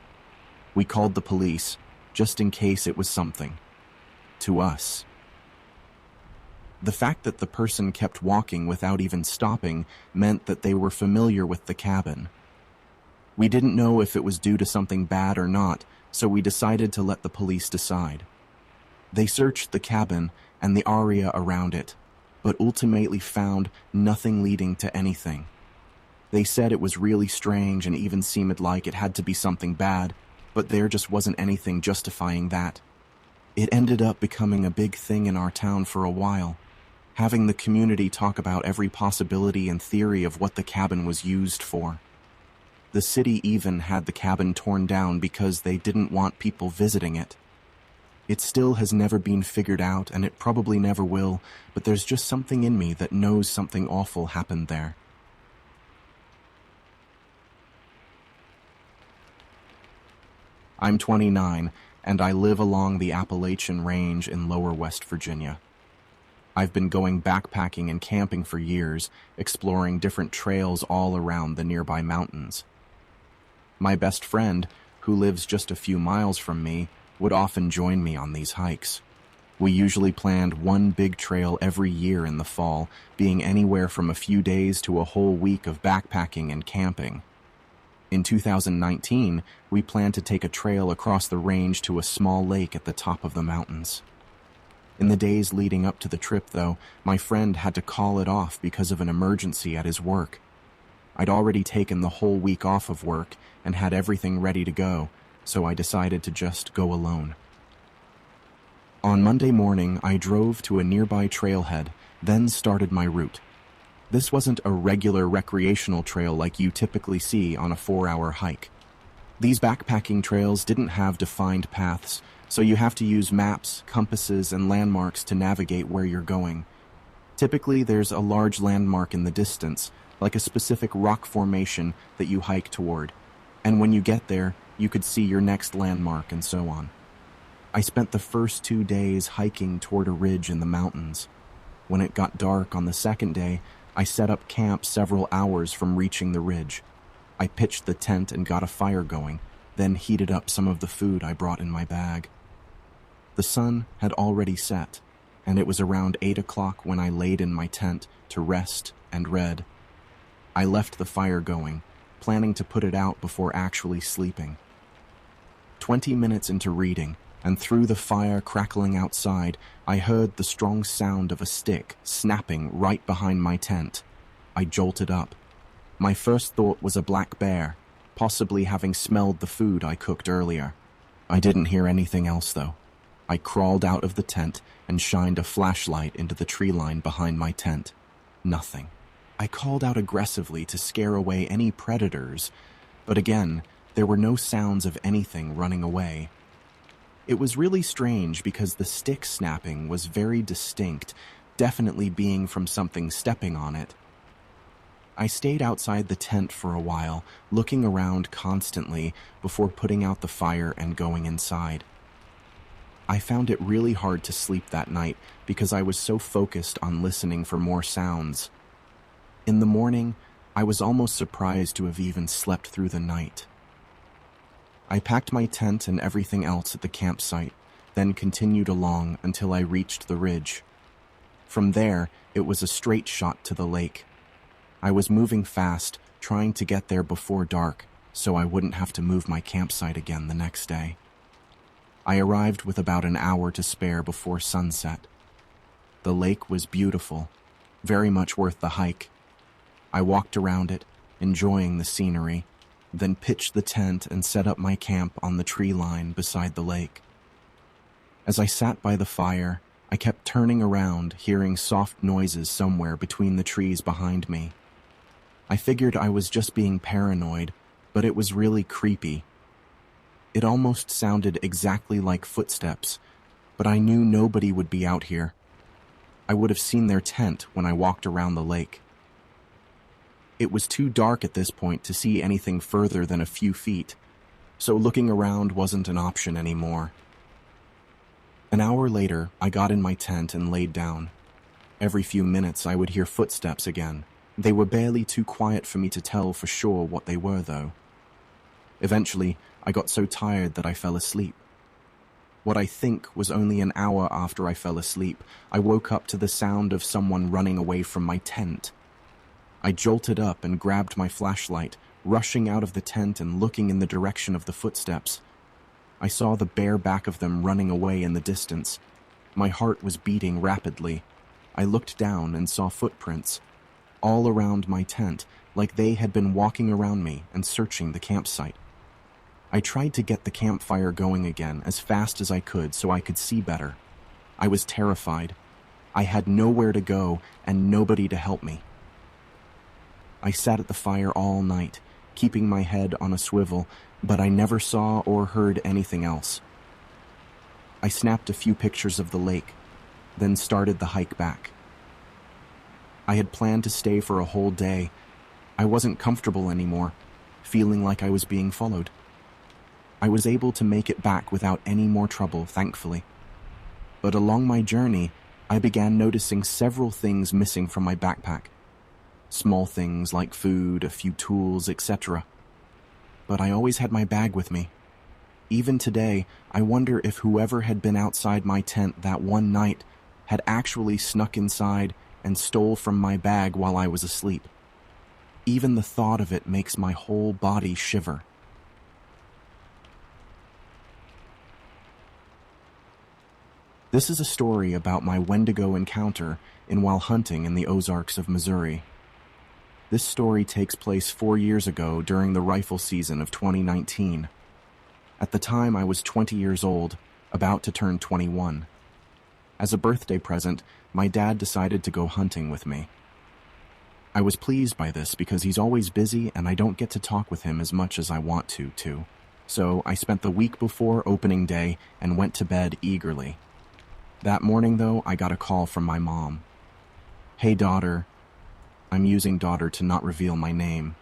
We called the police, just in case it was something. To us. The fact that the person kept walking without even stopping meant that they were familiar with the cabin. We didn't know if it was due to something bad or not, so we decided to let the police decide. They searched the cabin and the area around it, but ultimately found nothing leading to anything. They said it was really strange and even seemed like it had to be something bad, but there just wasn't anything justifying that. It ended up becoming a big thing in our town for a while, having the community talk about every possibility and theory of what the cabin was used for. The city even had the cabin torn down because they didn't want people visiting it. It still has never been figured out, and it probably never will, but there's just something in me that knows something awful happened there. I'm 29, and I live along the Appalachian Range in lower West Virginia. I've been going backpacking and camping for years, exploring different trails all around the nearby mountains. My best friend, who lives just a few miles from me, would often join me on these hikes. We usually planned one big trail every year in the fall, being anywhere from a few days to a whole week of backpacking and camping. In 2019, we planned to take a trail across the range to a small lake at the top of the mountains. In the days leading up to the trip, though, my friend had to call it off because of an emergency at his work. I'd already taken the whole week off of work and had everything ready to go, so I decided to just go alone. On Monday morning, I drove to a nearby trailhead, then started my route. This wasn't a regular recreational trail like you typically see on a 4-hour hike. These backpacking trails didn't have defined paths, so you have to use maps, compasses, and landmarks to navigate where you're going. Typically, there's a large landmark in the distance, like a specific rock formation that you hike toward, and when you get there, you could see your next landmark and so on. I spent the first 2 days hiking toward a ridge in the mountains. When it got dark on the second day, I set up camp several hours from reaching the ridge. I pitched the tent and got a fire going, then heated up some of the food I brought in my bag. The sun had already set, and it was around 8 o'clock when I laid in my tent to rest and read. I left the fire going, planning to put it out before actually sleeping. 20 minutes into reading, and through the fire crackling outside, I heard the strong sound of a stick snapping right behind my tent. I jolted up. My first thought was a black bear, possibly having smelled the food I cooked earlier. I didn't hear anything else, though. I crawled out of the tent and shined a flashlight into the tree line behind my tent. Nothing. I called out aggressively to scare away any predators, but again, there were no sounds of anything running away. It was really strange because the stick snapping was very distinct, definitely being from something stepping on it. I stayed outside the tent for a while, looking around constantly before putting out the fire and going inside. I found it really hard to sleep that night because I was so focused on listening for more sounds. In the morning, I was almost surprised to have even slept through the night. I packed my tent and everything else at the campsite, then continued along until I reached the ridge. From there, it was a straight shot to the lake. I was moving fast, trying to get there before dark, so I wouldn't have to move my campsite again the next day. I arrived with about an hour to spare before sunset. The lake was beautiful, very much worth the hike. I walked around it, enjoying the scenery, then pitched the tent and set up my camp on the tree line beside the lake. As I sat by the fire, I kept turning around, hearing soft noises somewhere between the trees behind me. I figured I was just being paranoid, but it was really creepy. It almost sounded exactly like footsteps, but I knew nobody would be out here. I would have seen their tent when I walked around the lake. It was too dark at this point to see anything further than a few feet, so looking around wasn't an option anymore. An hour later, I got in my tent and laid down. Every few minutes, I would hear footsteps again. They were barely too quiet for me to tell for sure what they were, though. Eventually, I got so tired that I fell asleep. What I think was only an hour after I fell asleep, I woke up to the sound of someone running away from my tent. I jolted up and grabbed my flashlight, rushing out of the tent and looking in the direction of the footsteps. I saw the bare back of them running away in the distance. My heart was beating rapidly. I looked down and saw footprints, all around my tent, like they had been walking around me and searching the campsite. I tried to get the campfire going again as fast as I could so I could see better. I was terrified. I had nowhere to go and nobody to help me. I sat at the fire all night, keeping my head on a swivel, but I never saw or heard anything else. I snapped a few pictures of the lake, then started the hike back. I had planned to stay for a whole day. I wasn't comfortable anymore, feeling like I was being followed. I was able to make it back without any more trouble, thankfully. But along my journey, I began noticing several things missing from my backpack. Small things like food, a few tools, etc. But I always had my bag with me. Even today, I wonder if whoever had been outside my tent that one night had actually snuck inside and stole from my bag while I was asleep. Even the thought of it makes my whole body shiver. This is a story about my Wendigo encounter while hunting in the Ozarks of Missouri. This story takes place 4 years ago during the rifle season of 2019. At the time, I was 20 years old, about to turn 21. As a birthday present, my dad decided to go hunting with me. I was pleased by this because he's always busy and I don't get to talk with him as much as I want to. So I spent the week before opening day and went to bed eagerly. That morning, though, I got a call from my mom. "Hey, daughter." I'm using daughter to not reveal my name.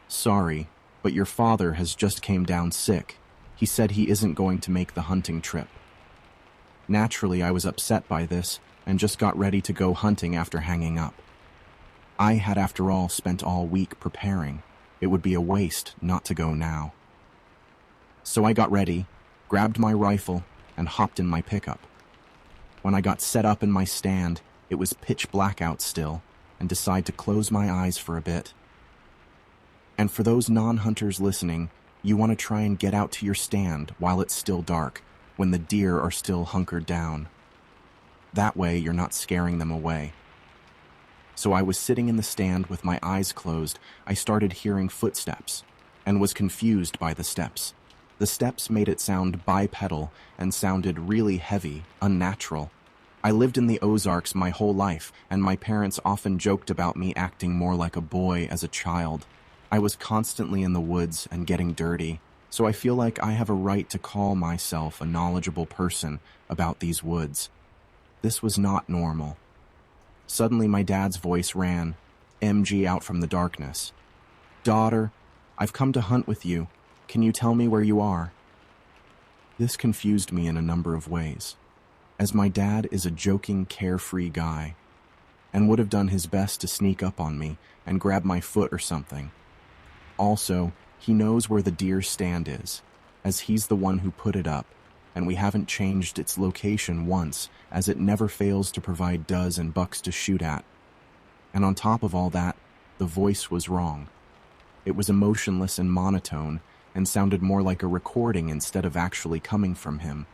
"Sorry, but your father has just came down sick. He said he isn't going to make the hunting trip." Naturally, I was upset by this and just got ready to go hunting after hanging up. I had, after all, spent all week preparing. It would be a waste not to go now. So I got ready, grabbed my rifle, and hopped in my pickup. When I got set up in my stand, it was pitch black out still, and decided to close my eyes for a bit. And for those non-hunters listening, you want to try and get out to your stand while it's still dark, when the deer are still hunkered down. That way you're not scaring them away. So I was sitting in the stand with my eyes closed. I started hearing footsteps, and was confused by the steps. The steps made it sound bipedal and sounded really heavy, unnatural. I lived in the Ozarks my whole life, and my parents often joked about me acting more like a boy as a child. I was constantly in the woods and getting dirty, so I feel like I have a right to call myself a knowledgeable person about these woods. This was not normal. Suddenly my dad's voice ran, MG out from the darkness. "Daughter, I've come to hunt with you. Can you tell me where you are?" This confused me in a number of ways, as my dad is a joking, carefree guy, and would have done his best to sneak up on me and grab my foot or something. Also, he knows where the deer stand is, as he's the one who put it up, and we haven't changed its location once, as it never fails to provide does and bucks to shoot at. And on top of all that, the voice was wrong. It was emotionless and monotone, and sounded more like a recording instead of actually coming from him.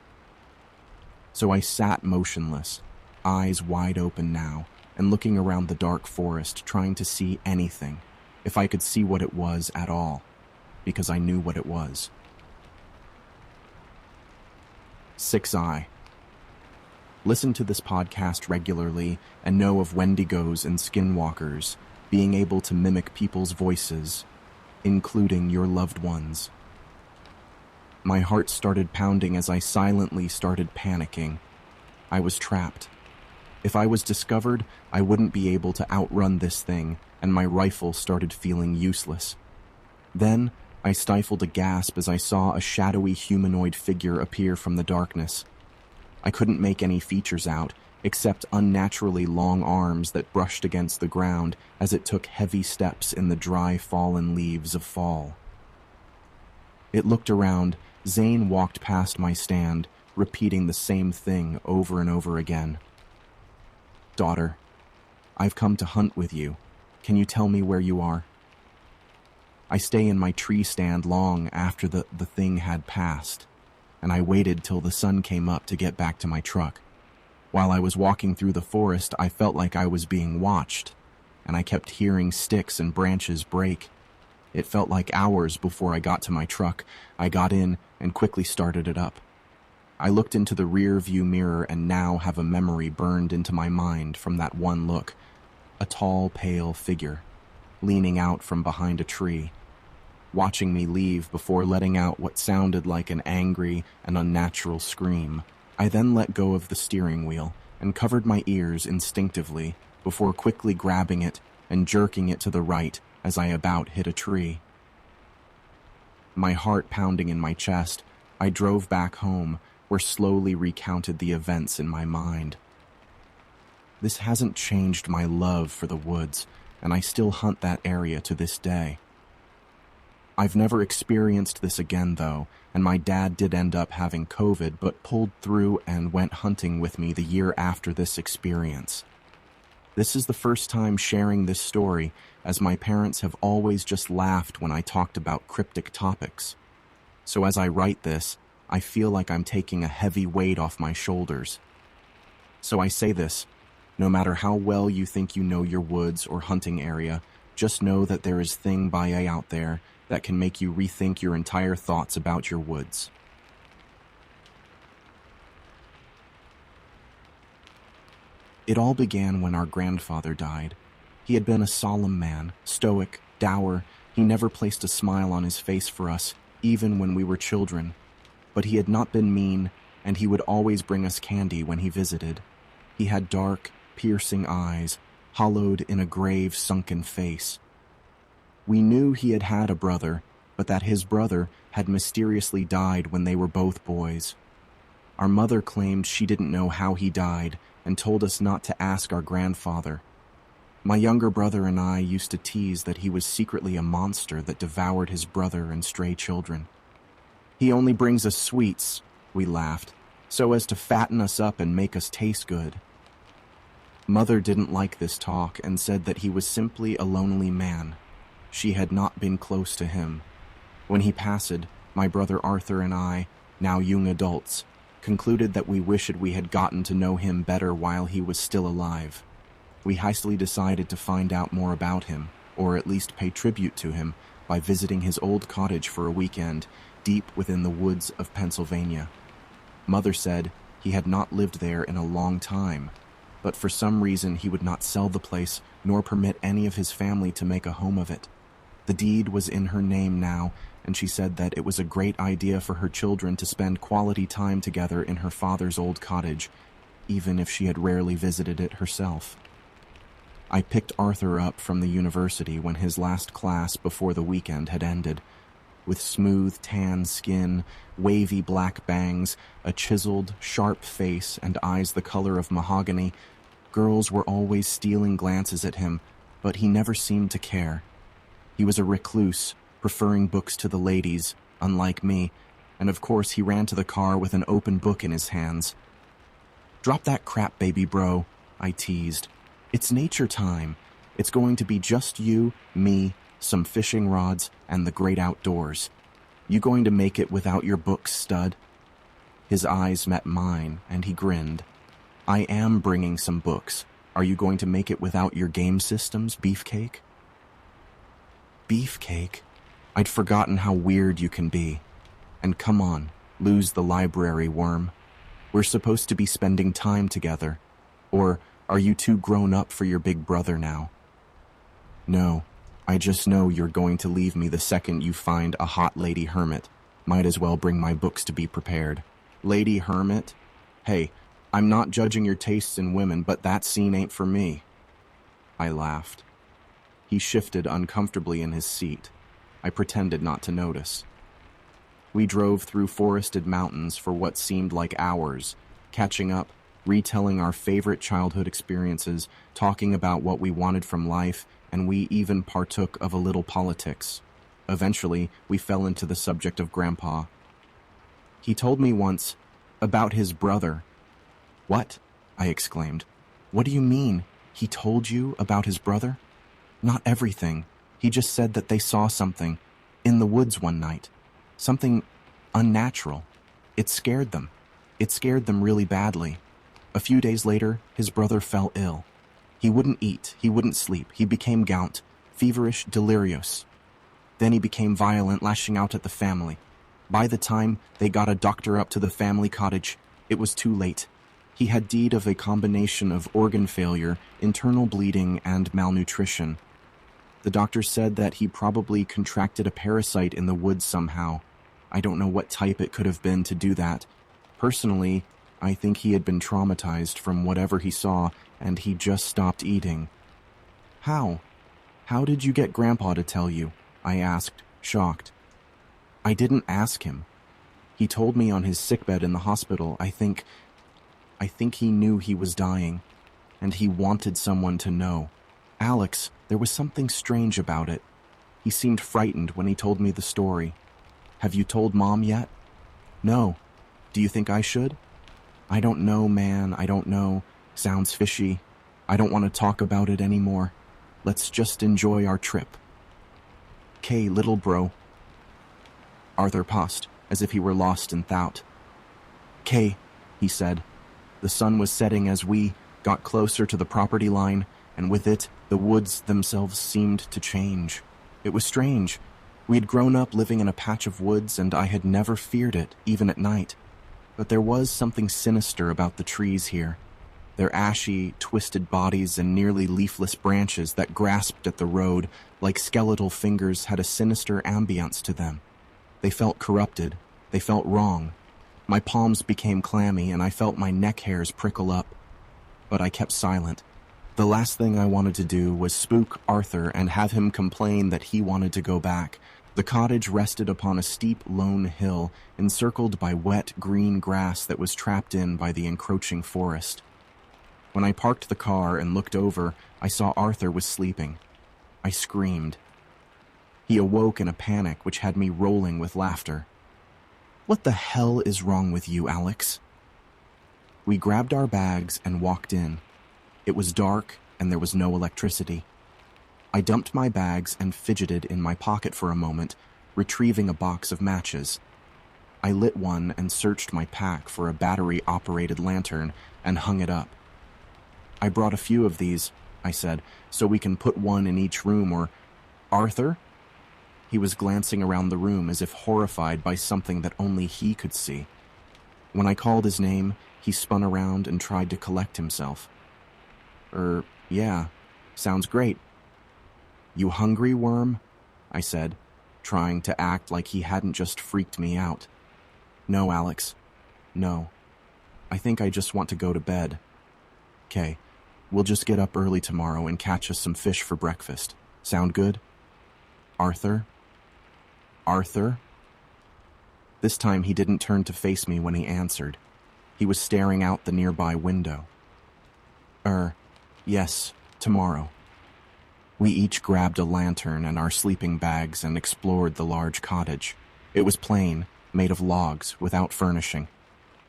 So I sat motionless, eyes wide open now, and looking around the dark forest, trying to see anything, if I could see what it was at all, because I knew what it was. 6i. Listen to this podcast regularly and know of Wendigos and skinwalkers being able to mimic people's voices, including your loved ones. My heart started pounding as I silently started panicking. I was trapped. If I was discovered, I wouldn't be able to outrun this thing, and my rifle started feeling useless. Then, I stifled a gasp as I saw a shadowy humanoid figure appear from the darkness. I couldn't make any features out, except unnaturally long arms that brushed against the ground as it took heavy steps in the dry fallen leaves of fall. It looked around. Zane walked past my stand, repeating the same thing over and over again. "Daughter, I've come to hunt with you. Can you tell me where you are?" I stay in my tree stand long after the thing had passed, and I waited till the sun came up to get back to my truck. While I was walking through the forest, I felt like I was being watched, and I kept hearing sticks and branches break. It felt like hours before I got to my truck. I got in and quickly started it up. I looked into the rear view mirror and now have a memory burned into my mind from that one look. A tall, pale figure, leaning out from behind a tree, watching me leave before letting out what sounded like an angry and unnatural scream. I then let go of the steering wheel and covered my ears instinctively before quickly grabbing it and jerking it to the right as I about hit a tree. My heart pounding in my chest, I drove back home, where slowly recounted the events in my mind. This hasn't changed my love for the woods, and I still hunt that area to this day. I've never experienced this again, though, and my dad did end up having COVID, but pulled through and went hunting with me the year after this experience. This is the first time sharing this story, as my parents have always just laughed when I talked about cryptic topics. So as I write this, I feel like I'm taking a heavy weight off my shoulders. So I say this, no matter how well you think you know your woods or hunting area, just know that there is thing by out there that can make you rethink your entire thoughts about your woods. It all began when our grandfather died. He had been a solemn man, stoic, dour. He never placed a smile on his face for us, even when we were children. But he had not been mean, and he would always bring us candy when he visited. He had dark, piercing eyes, hollowed in a grave, sunken face. We knew he had had a brother, but that his brother had mysteriously died when they were both boys. Our mother claimed she didn't know how he died and told us not to ask our grandfather. My younger brother and I used to tease that he was secretly a monster that devoured his brother and stray children. He only brings us sweets, we laughed, so as to fatten us up and make us taste good. Mother didn't like this talk and said that he was simply a lonely man. She had not been close to him. When he passed, my brother Arthur and I, now young adults, concluded that we wished we had gotten to know him better while he was still alive. We hastily decided to find out more about him, or at least pay tribute to him, by visiting his old cottage for a weekend, deep within the woods of Pennsylvania. Mother said he had not lived there in a long time, but for some reason he would not sell the place nor permit any of his family to make a home of it. The deed was in her name now, and she said that it was a great idea for her children to spend quality time together in her father's old cottage, even if she had rarely visited it herself. I picked Arthur up from the university when his last class before the weekend had ended. With smooth tan skin, wavy black bangs, a chiseled, sharp face, and eyes the color of mahogany, girls were always stealing glances at him, but he never seemed to care. He was a recluse, preferring books to the ladies, unlike me, and of course he ran to the car with an open book in his hands. "Drop that crap, baby bro," I teased. "It's nature time. It's going to be just you, me, some fishing rods, and the great outdoors. You going to make it without your books, stud?" His eyes met mine, and he grinned. "I am bringing some books. Are you going to make it without your game systems, Beefcake?" Beefcake? I'd forgotten how weird you can be. And come on, lose the library, worm. We're supposed to be spending time together. Or are you too grown up for your big brother now? No, I just know you're going to leave me the second you find a hot lady hermit. Might as well bring my books to be prepared. Lady hermit? Hey, I'm not judging your tastes in women, but that scene ain't for me. I laughed. He shifted uncomfortably in his seat. I pretended not to notice. We drove through forested mountains for what seemed like hours, catching up, retelling our favorite childhood experiences, talking about what we wanted from life, and we even partook of a little politics. Eventually, we fell into the subject of Grandpa. He told me once about his brother. "What?" I exclaimed. "What do you mean? He told you about his brother?" "Not everything. He just said that they saw something in the woods one night. Something unnatural. It scared them. It scared them really badly. A few days later, his brother fell ill. He wouldn't eat, he wouldn't sleep, he became gaunt, feverish, delirious. Then he became violent, lashing out at the family. By the time they got a doctor up to the family cottage, it was too late. He had died of a combination of organ failure, internal bleeding, and malnutrition. The doctor said that he probably contracted a parasite in the woods somehow. I don't know what type it could have been to do that. Personally, I think he had been traumatized from whatever he saw, and he just stopped eating." "How? How did you get Grandpa to tell you?" I asked, shocked. "I didn't ask him. He told me on his sickbed in the hospital. I think he knew he was dying, and he wanted someone to know. Alex, there was something strange about it. He seemed frightened when he told me the story. Have you told Mom yet?" "No. Do you think I should?" "I don't know, man, I don't know. Sounds fishy. I don't want to talk about it anymore. Let's just enjoy our trip." "'Kay, little bro." Arthur paused, as if he were lost in thought. "'Kay," he said. The sun was setting as we got closer to the property line, and with it, the woods themselves seemed to change. It was strange. We had grown up living in a patch of woods, and I had never feared it, even at night. But there was something sinister about the trees here. Their ashy, twisted bodies and nearly leafless branches that grasped at the road like skeletal fingers had a sinister ambience to them. They felt corrupted. They felt wrong. My palms became clammy, and I felt my neck hairs prickle up. But I kept silent. The last thing I wanted to do was spook Arthur and have him complain that he wanted to go back. The cottage rested upon a steep, lone hill, encircled by wet, green grass that was trapped in by the encroaching forest. When I parked the car and looked over, I saw Arthur was sleeping. I screamed. He awoke in a panic which had me rolling with laughter. "What the hell is wrong with you, Alex?" We grabbed our bags and walked in. It was dark and there was no electricity. I dumped my bags and fidgeted in my pocket for a moment, retrieving a box of matches. I lit one and searched my pack for a battery-operated lantern and hung it up. "I brought a few of these," I said, "so we can put one in each room or—" "Arthur?" He was glancing around the room as if horrified by something that only he could see. When I called his name, he spun around and tried to collect himself. Yeah, sounds great." "You hungry, worm?" I said, trying to act like he hadn't just freaked me out. "No, Alex. No. I think I just want to go to bed." "'Kay, we'll just get up early tomorrow and catch us some fish for breakfast. Sound good?" "Arthur? Arthur?" This time he didn't turn to face me when he answered. He was staring out the nearby window. Yes, tomorrow." We each grabbed a lantern and our sleeping bags and explored the large cottage. It was plain, made of logs, without furnishing.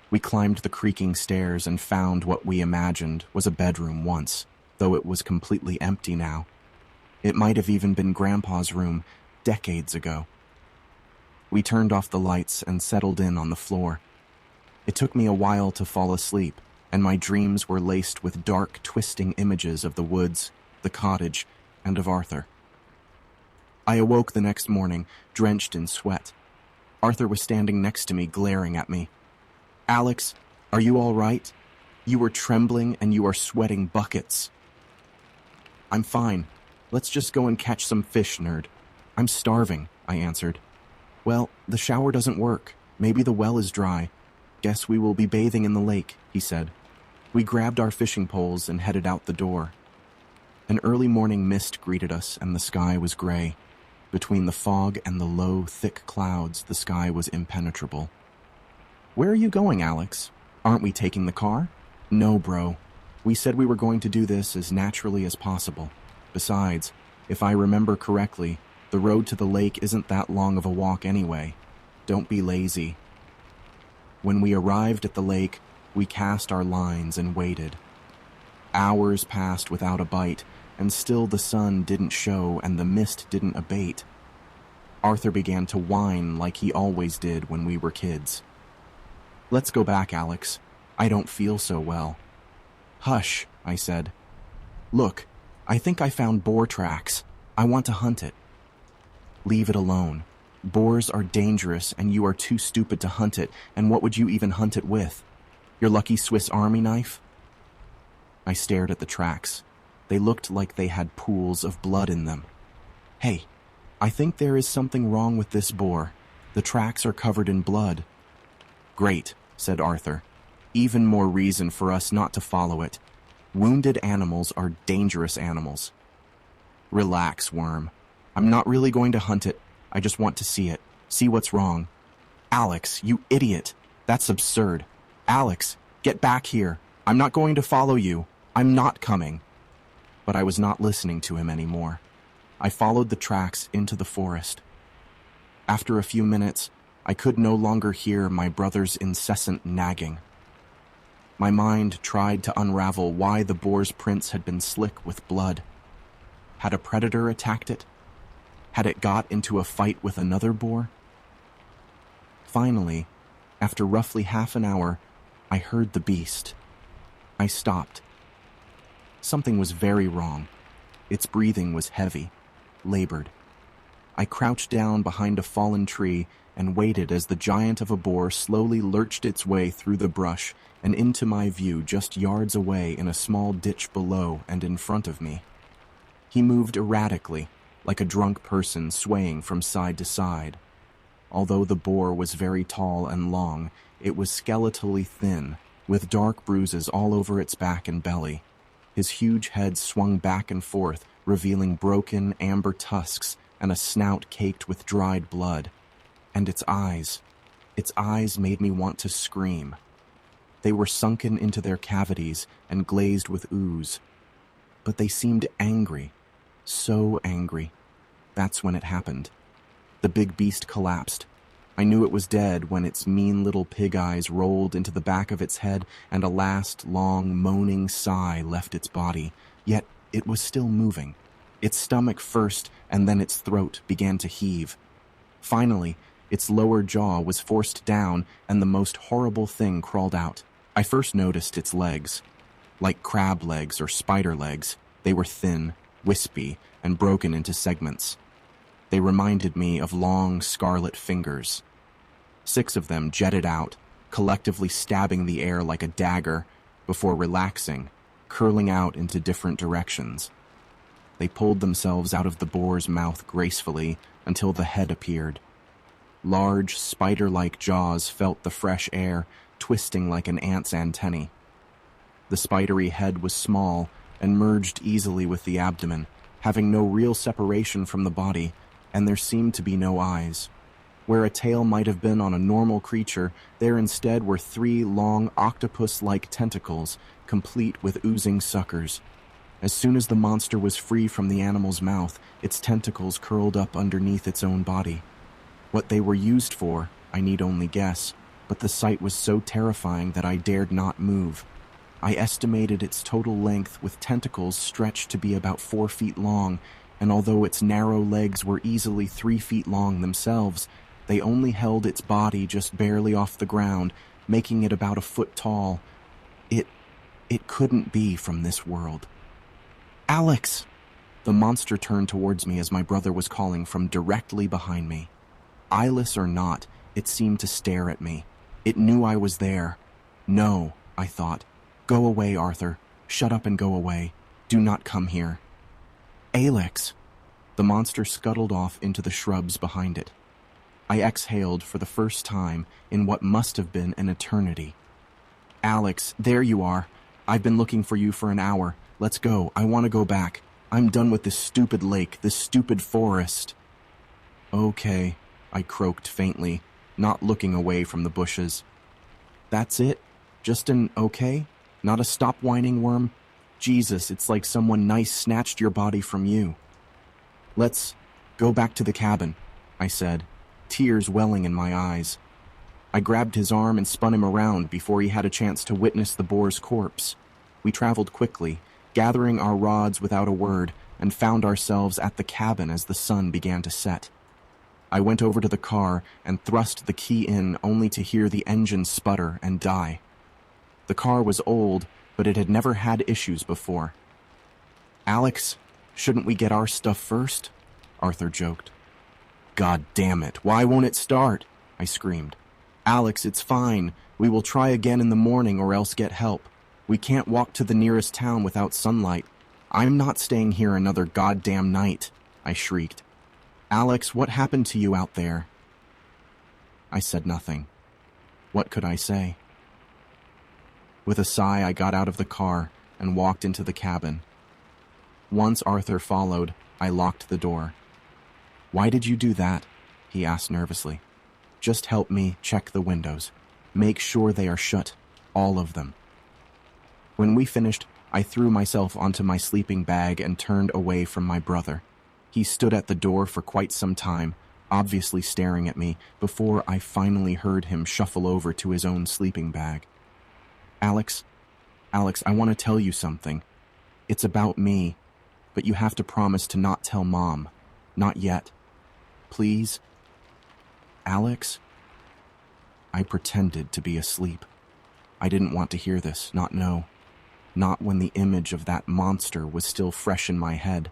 We climbed the creaking stairs and found what we imagined was a bedroom once, though it was completely empty now. It might have even been Grandpa's room decades ago. We turned off the lights and settled in on the floor. It took me a while to fall asleep, and my dreams were laced with dark, twisting images of the woods, the cottage, and of Arthur. I awoke the next morning, drenched in sweat. Arthur was standing next to me, glaring at me. "Alex, are you all right? You are trembling and you are sweating buckets." "I'm fine. Let's just go and catch some fish, nerd." "I'm starving," I answered. "Well, the shower doesn't work. Maybe the well is dry. Guess we will be bathing in the lake," he said. We grabbed our fishing poles and headed out the door. An early morning mist greeted us and the sky was gray. Between the fog and the low, thick clouds, the sky was impenetrable. "Where are you going, Alex? Aren't we taking the car?" "No, bro. We said we were going to do this as naturally as possible. Besides, if I remember correctly, the road to the lake isn't that long of a walk anyway. Don't be lazy." When we arrived at the lake, we cast our lines and waited. Hours passed without a bite, and still the sun didn't show and the mist didn't abate. Arthur began to whine like he always did when we were kids. "Let's go back, Alex. I don't feel so well." "Hush," I said. "Look, I think I found boar tracks. I want to hunt it." "Leave it alone. Boars are dangerous and you are too stupid to hunt it, and what would you even hunt it with? Your lucky Swiss Army knife?" I stared at the tracks. They looked like they had pools of blood in them. "Hey, I think there is something wrong with this boar. The tracks are covered in blood." "Great," said Arthur. "Even more reason for us not to follow it. Wounded animals are dangerous animals." "Relax, worm. I'm not really going to hunt it. I just want to see it. See what's wrong." "Alex, you idiot. That's absurd. Alex, get back here. I'm not going to follow you. I'm not coming." But I was not listening to him anymore. I followed the tracks into the forest. After a few minutes, I could no longer hear my brother's incessant nagging. My mind tried to unravel why the boar's prints had been slick with blood. Had a predator attacked it? Had it got into a fight with another boar? Finally, after roughly half an hour, I heard the beast. I stopped. Something was very wrong. Its breathing was heavy, labored. I crouched down behind a fallen tree and waited as the giant of a boar slowly lurched its way through the brush and into my view just yards away in a small ditch below and in front of me. He moved erratically, like a drunk person swaying from side to side. Although the boar was very tall and long, it was skeletally thin, with dark bruises all over its back and belly. His huge head swung back and forth, revealing broken amber tusks and a snout caked with dried blood. And its eyes made me want to scream. They were sunken into their cavities and glazed with ooze. But they seemed angry, so angry. That's when it happened. The big beast collapsed. I knew it was dead when its mean little pig eyes rolled into the back of its head and a last long moaning sigh left its body. Yet it was still moving. Its stomach first and then its throat began to heave. Finally, its lower jaw was forced down and the most horrible thing crawled out. I first noticed its legs. Like crab legs or spider legs, they were thin, wispy, and broken into segments. They reminded me of long, scarlet fingers. 6 of them jetted out, collectively stabbing the air like a dagger, before relaxing, curling out into different directions. They pulled themselves out of the boar's mouth gracefully until the head appeared. Large, spider-like jaws felt the fresh air, twisting like an ant's antennae. The spidery head was small and merged easily with the abdomen, having no real separation from the body, and there seemed to be no eyes. Where a tail might have been on a normal creature, there instead were 3 long octopus-like tentacles, complete with oozing suckers. As soon as the monster was free from the animal's mouth, its tentacles curled up underneath its own body. What they were used for, I need only guess, but the sight was so terrifying that I dared not move. I estimated its total length with tentacles stretched to be about 4 feet long, and although its narrow legs were easily 3 feet long themselves, they only held its body just barely off the ground, making it about a foot tall. It couldn't be from this world. "Alex!" The monster turned towards me as my brother was calling from directly behind me. Eyeless or not, it seemed to stare at me. It knew I was there. No, I thought. Go away, Arthur. Shut up and go away. Do not come here. Alex! The monster scuttled off into the shrubs behind it. I exhaled for the first time in what must have been an eternity. Alex, there you are. I've been looking for you for an hour. Let's go. I want to go back. I'm done with this stupid lake, this stupid forest. Okay, I croaked faintly, not looking away from the bushes. That's it? Just an okay? Not a stop whining worm? Jesus, it's like someone nice snatched your body from you. Let's go back to the cabin, I said, tears welling in my eyes. I grabbed his arm and spun him around before he had a chance to witness the boar's corpse. We traveled quickly, gathering our rods without a word, and found ourselves at the cabin as the sun began to set. I went over to the car and thrust the key in only to hear the engine sputter and die. The car was old, but it had never had issues before. Alex, shouldn't we get our stuff first? Arthur joked. God damn it, why won't it start? I screamed. Alex, it's fine. We will try again in the morning or else get help. We can't walk to the nearest town without sunlight. I'm not staying here another goddamn night, I shrieked. Alex, what happened to you out there? I said nothing. What could I say? With a sigh, I got out of the car and walked into the cabin. Once Arthur followed, I locked the door. Why did you do that? He asked nervously. Just help me check the windows. Make sure they are shut, all of them. When we finished, I threw myself onto my sleeping bag and turned away from my brother. He stood at the door for quite some time, obviously staring at me, before I finally heard him shuffle over to his own sleeping bag. Alex, I want to tell you something. It's about me, but you have to promise to not tell Mom. Not yet. Please? Alex? I pretended to be asleep. I didn't want to hear this, not know. Not when the image of that monster was still fresh in my head.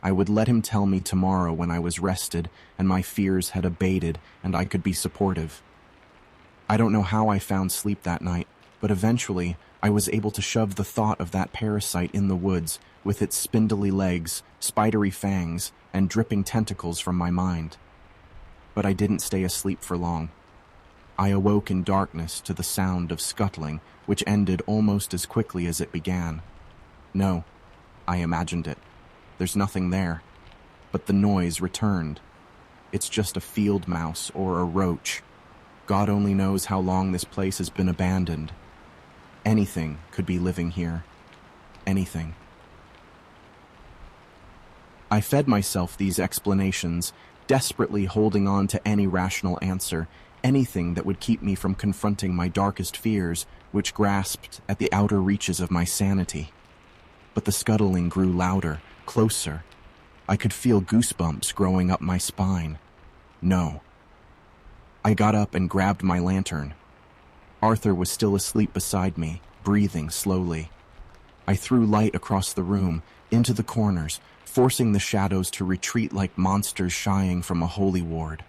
I would let him tell me tomorrow when I was rested and my fears had abated and I could be supportive. I don't know how I found sleep that night, but eventually I was able to shove the thought of that parasite in the woods with its spindly legs, spidery fangs, and dripping tentacles from my mind. But I didn't stay asleep for long. I awoke in darkness to the sound of scuttling, which ended almost as quickly as it began. No, I imagined it. There's nothing there. But the noise returned. It's just a field mouse or a roach. God only knows how long this place has been abandoned. Anything could be living here. Anything. I fed myself these explanations, desperately holding on to any rational answer, anything that would keep me from confronting my darkest fears, which grasped at the outer reaches of my sanity. But the scuttling grew louder, closer. I could feel goosebumps growing up my spine. No. I got up and grabbed my lantern. Arthur was still asleep beside me, breathing slowly. I threw light across the room, into the corners, forcing the shadows to retreat like monsters shying from a holy ward.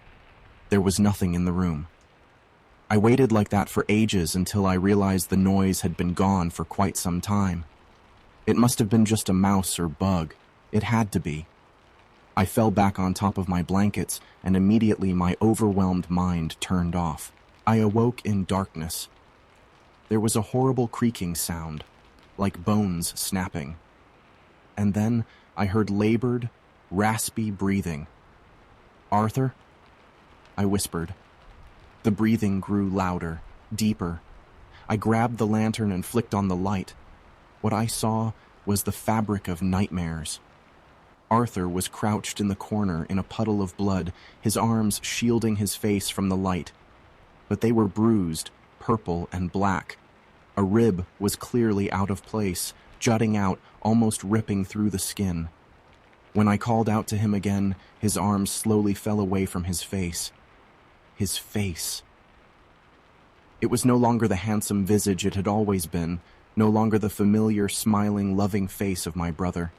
There was nothing in the room. I waited like that for ages until I realized the noise had been gone for quite some time. It must have been just a mouse or bug. It had to be. I fell back on top of my blankets, and immediately my overwhelmed mind turned off. I awoke in darkness. There was a horrible creaking sound, like bones snapping. And then I heard labored, raspy breathing. "Arthur?" I whispered. The breathing grew louder, deeper. I grabbed the lantern and flicked on the light. What I saw was the fabric of nightmares. Arthur was crouched in the corner in a puddle of blood, his arms shielding his face from the light. But they were bruised, purple and black. A rib was clearly out of place, jutting out, almost ripping through the skin. When I called out to him again, his arms slowly fell away from his face. His face. It was no longer the handsome visage it had always been, no longer the familiar, smiling, loving face of my brother.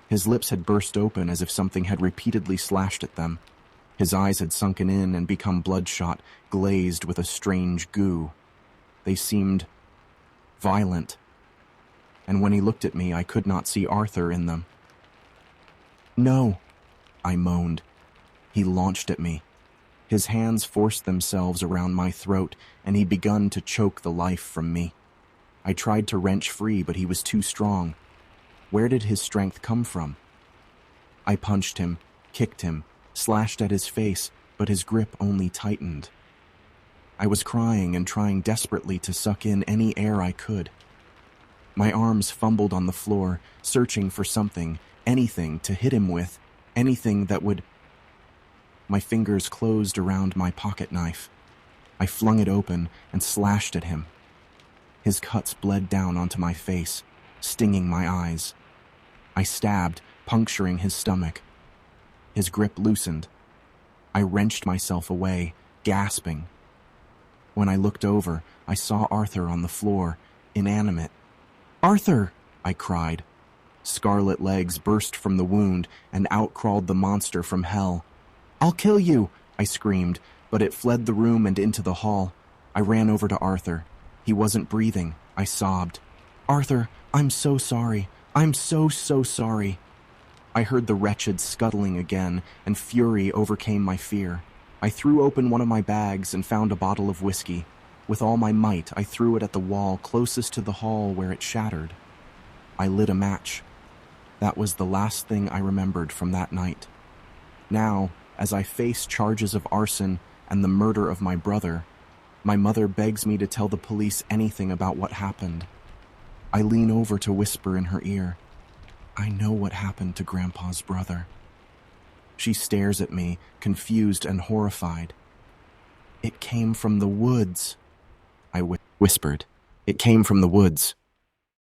His lips had burst open as if something had repeatedly slashed at them. His eyes had sunken in and become bloodshot, glazed with a strange goo. They seemed violent. And when he looked at me, I could not see Arthur in them. "No," I moaned. He launched at me. His hands forced themselves around my throat, and he begun to choke the life from me. I tried to wrench free, but he was too strong. Where did his strength come from? I punched him, kicked him, slashed at his face, but his grip only tightened. I was crying and trying desperately to suck in any air I could. My arms fumbled on the floor, searching for something, anything to hit him with, anything that would... My fingers closed around my pocket knife. I flung it open and slashed at him. His cuts bled down onto my face, stinging my eyes. I stabbed, puncturing his stomach. His grip loosened. I wrenched myself away, gasping. When I looked over, I saw Arthur on the floor, inanimate. "Arthur!" I cried. Scarlet legs burst from the wound, and out crawled the monster from hell. "I'll kill you!" I screamed, but it fled the room and into the hall. I ran over to Arthur. He wasn't breathing. I sobbed. "Arthur, I'm so sorry. I'm so sorry." I heard the wretched scuttling again, and fury overcame my fear. I threw open one of my bags and found a bottle of whiskey. With all my might, I threw it at the wall closest to the hall where it shattered. I lit a match. That was the last thing I remembered from that night. Now, as I face charges of arson and the murder of my brother, my mother begs me to tell the police anything about what happened. I lean over to whisper in her ear, "I know what happened to Grandpa's brother." She stares at me, confused and horrified. "It came from the woods," I whispered. "It came from the woods."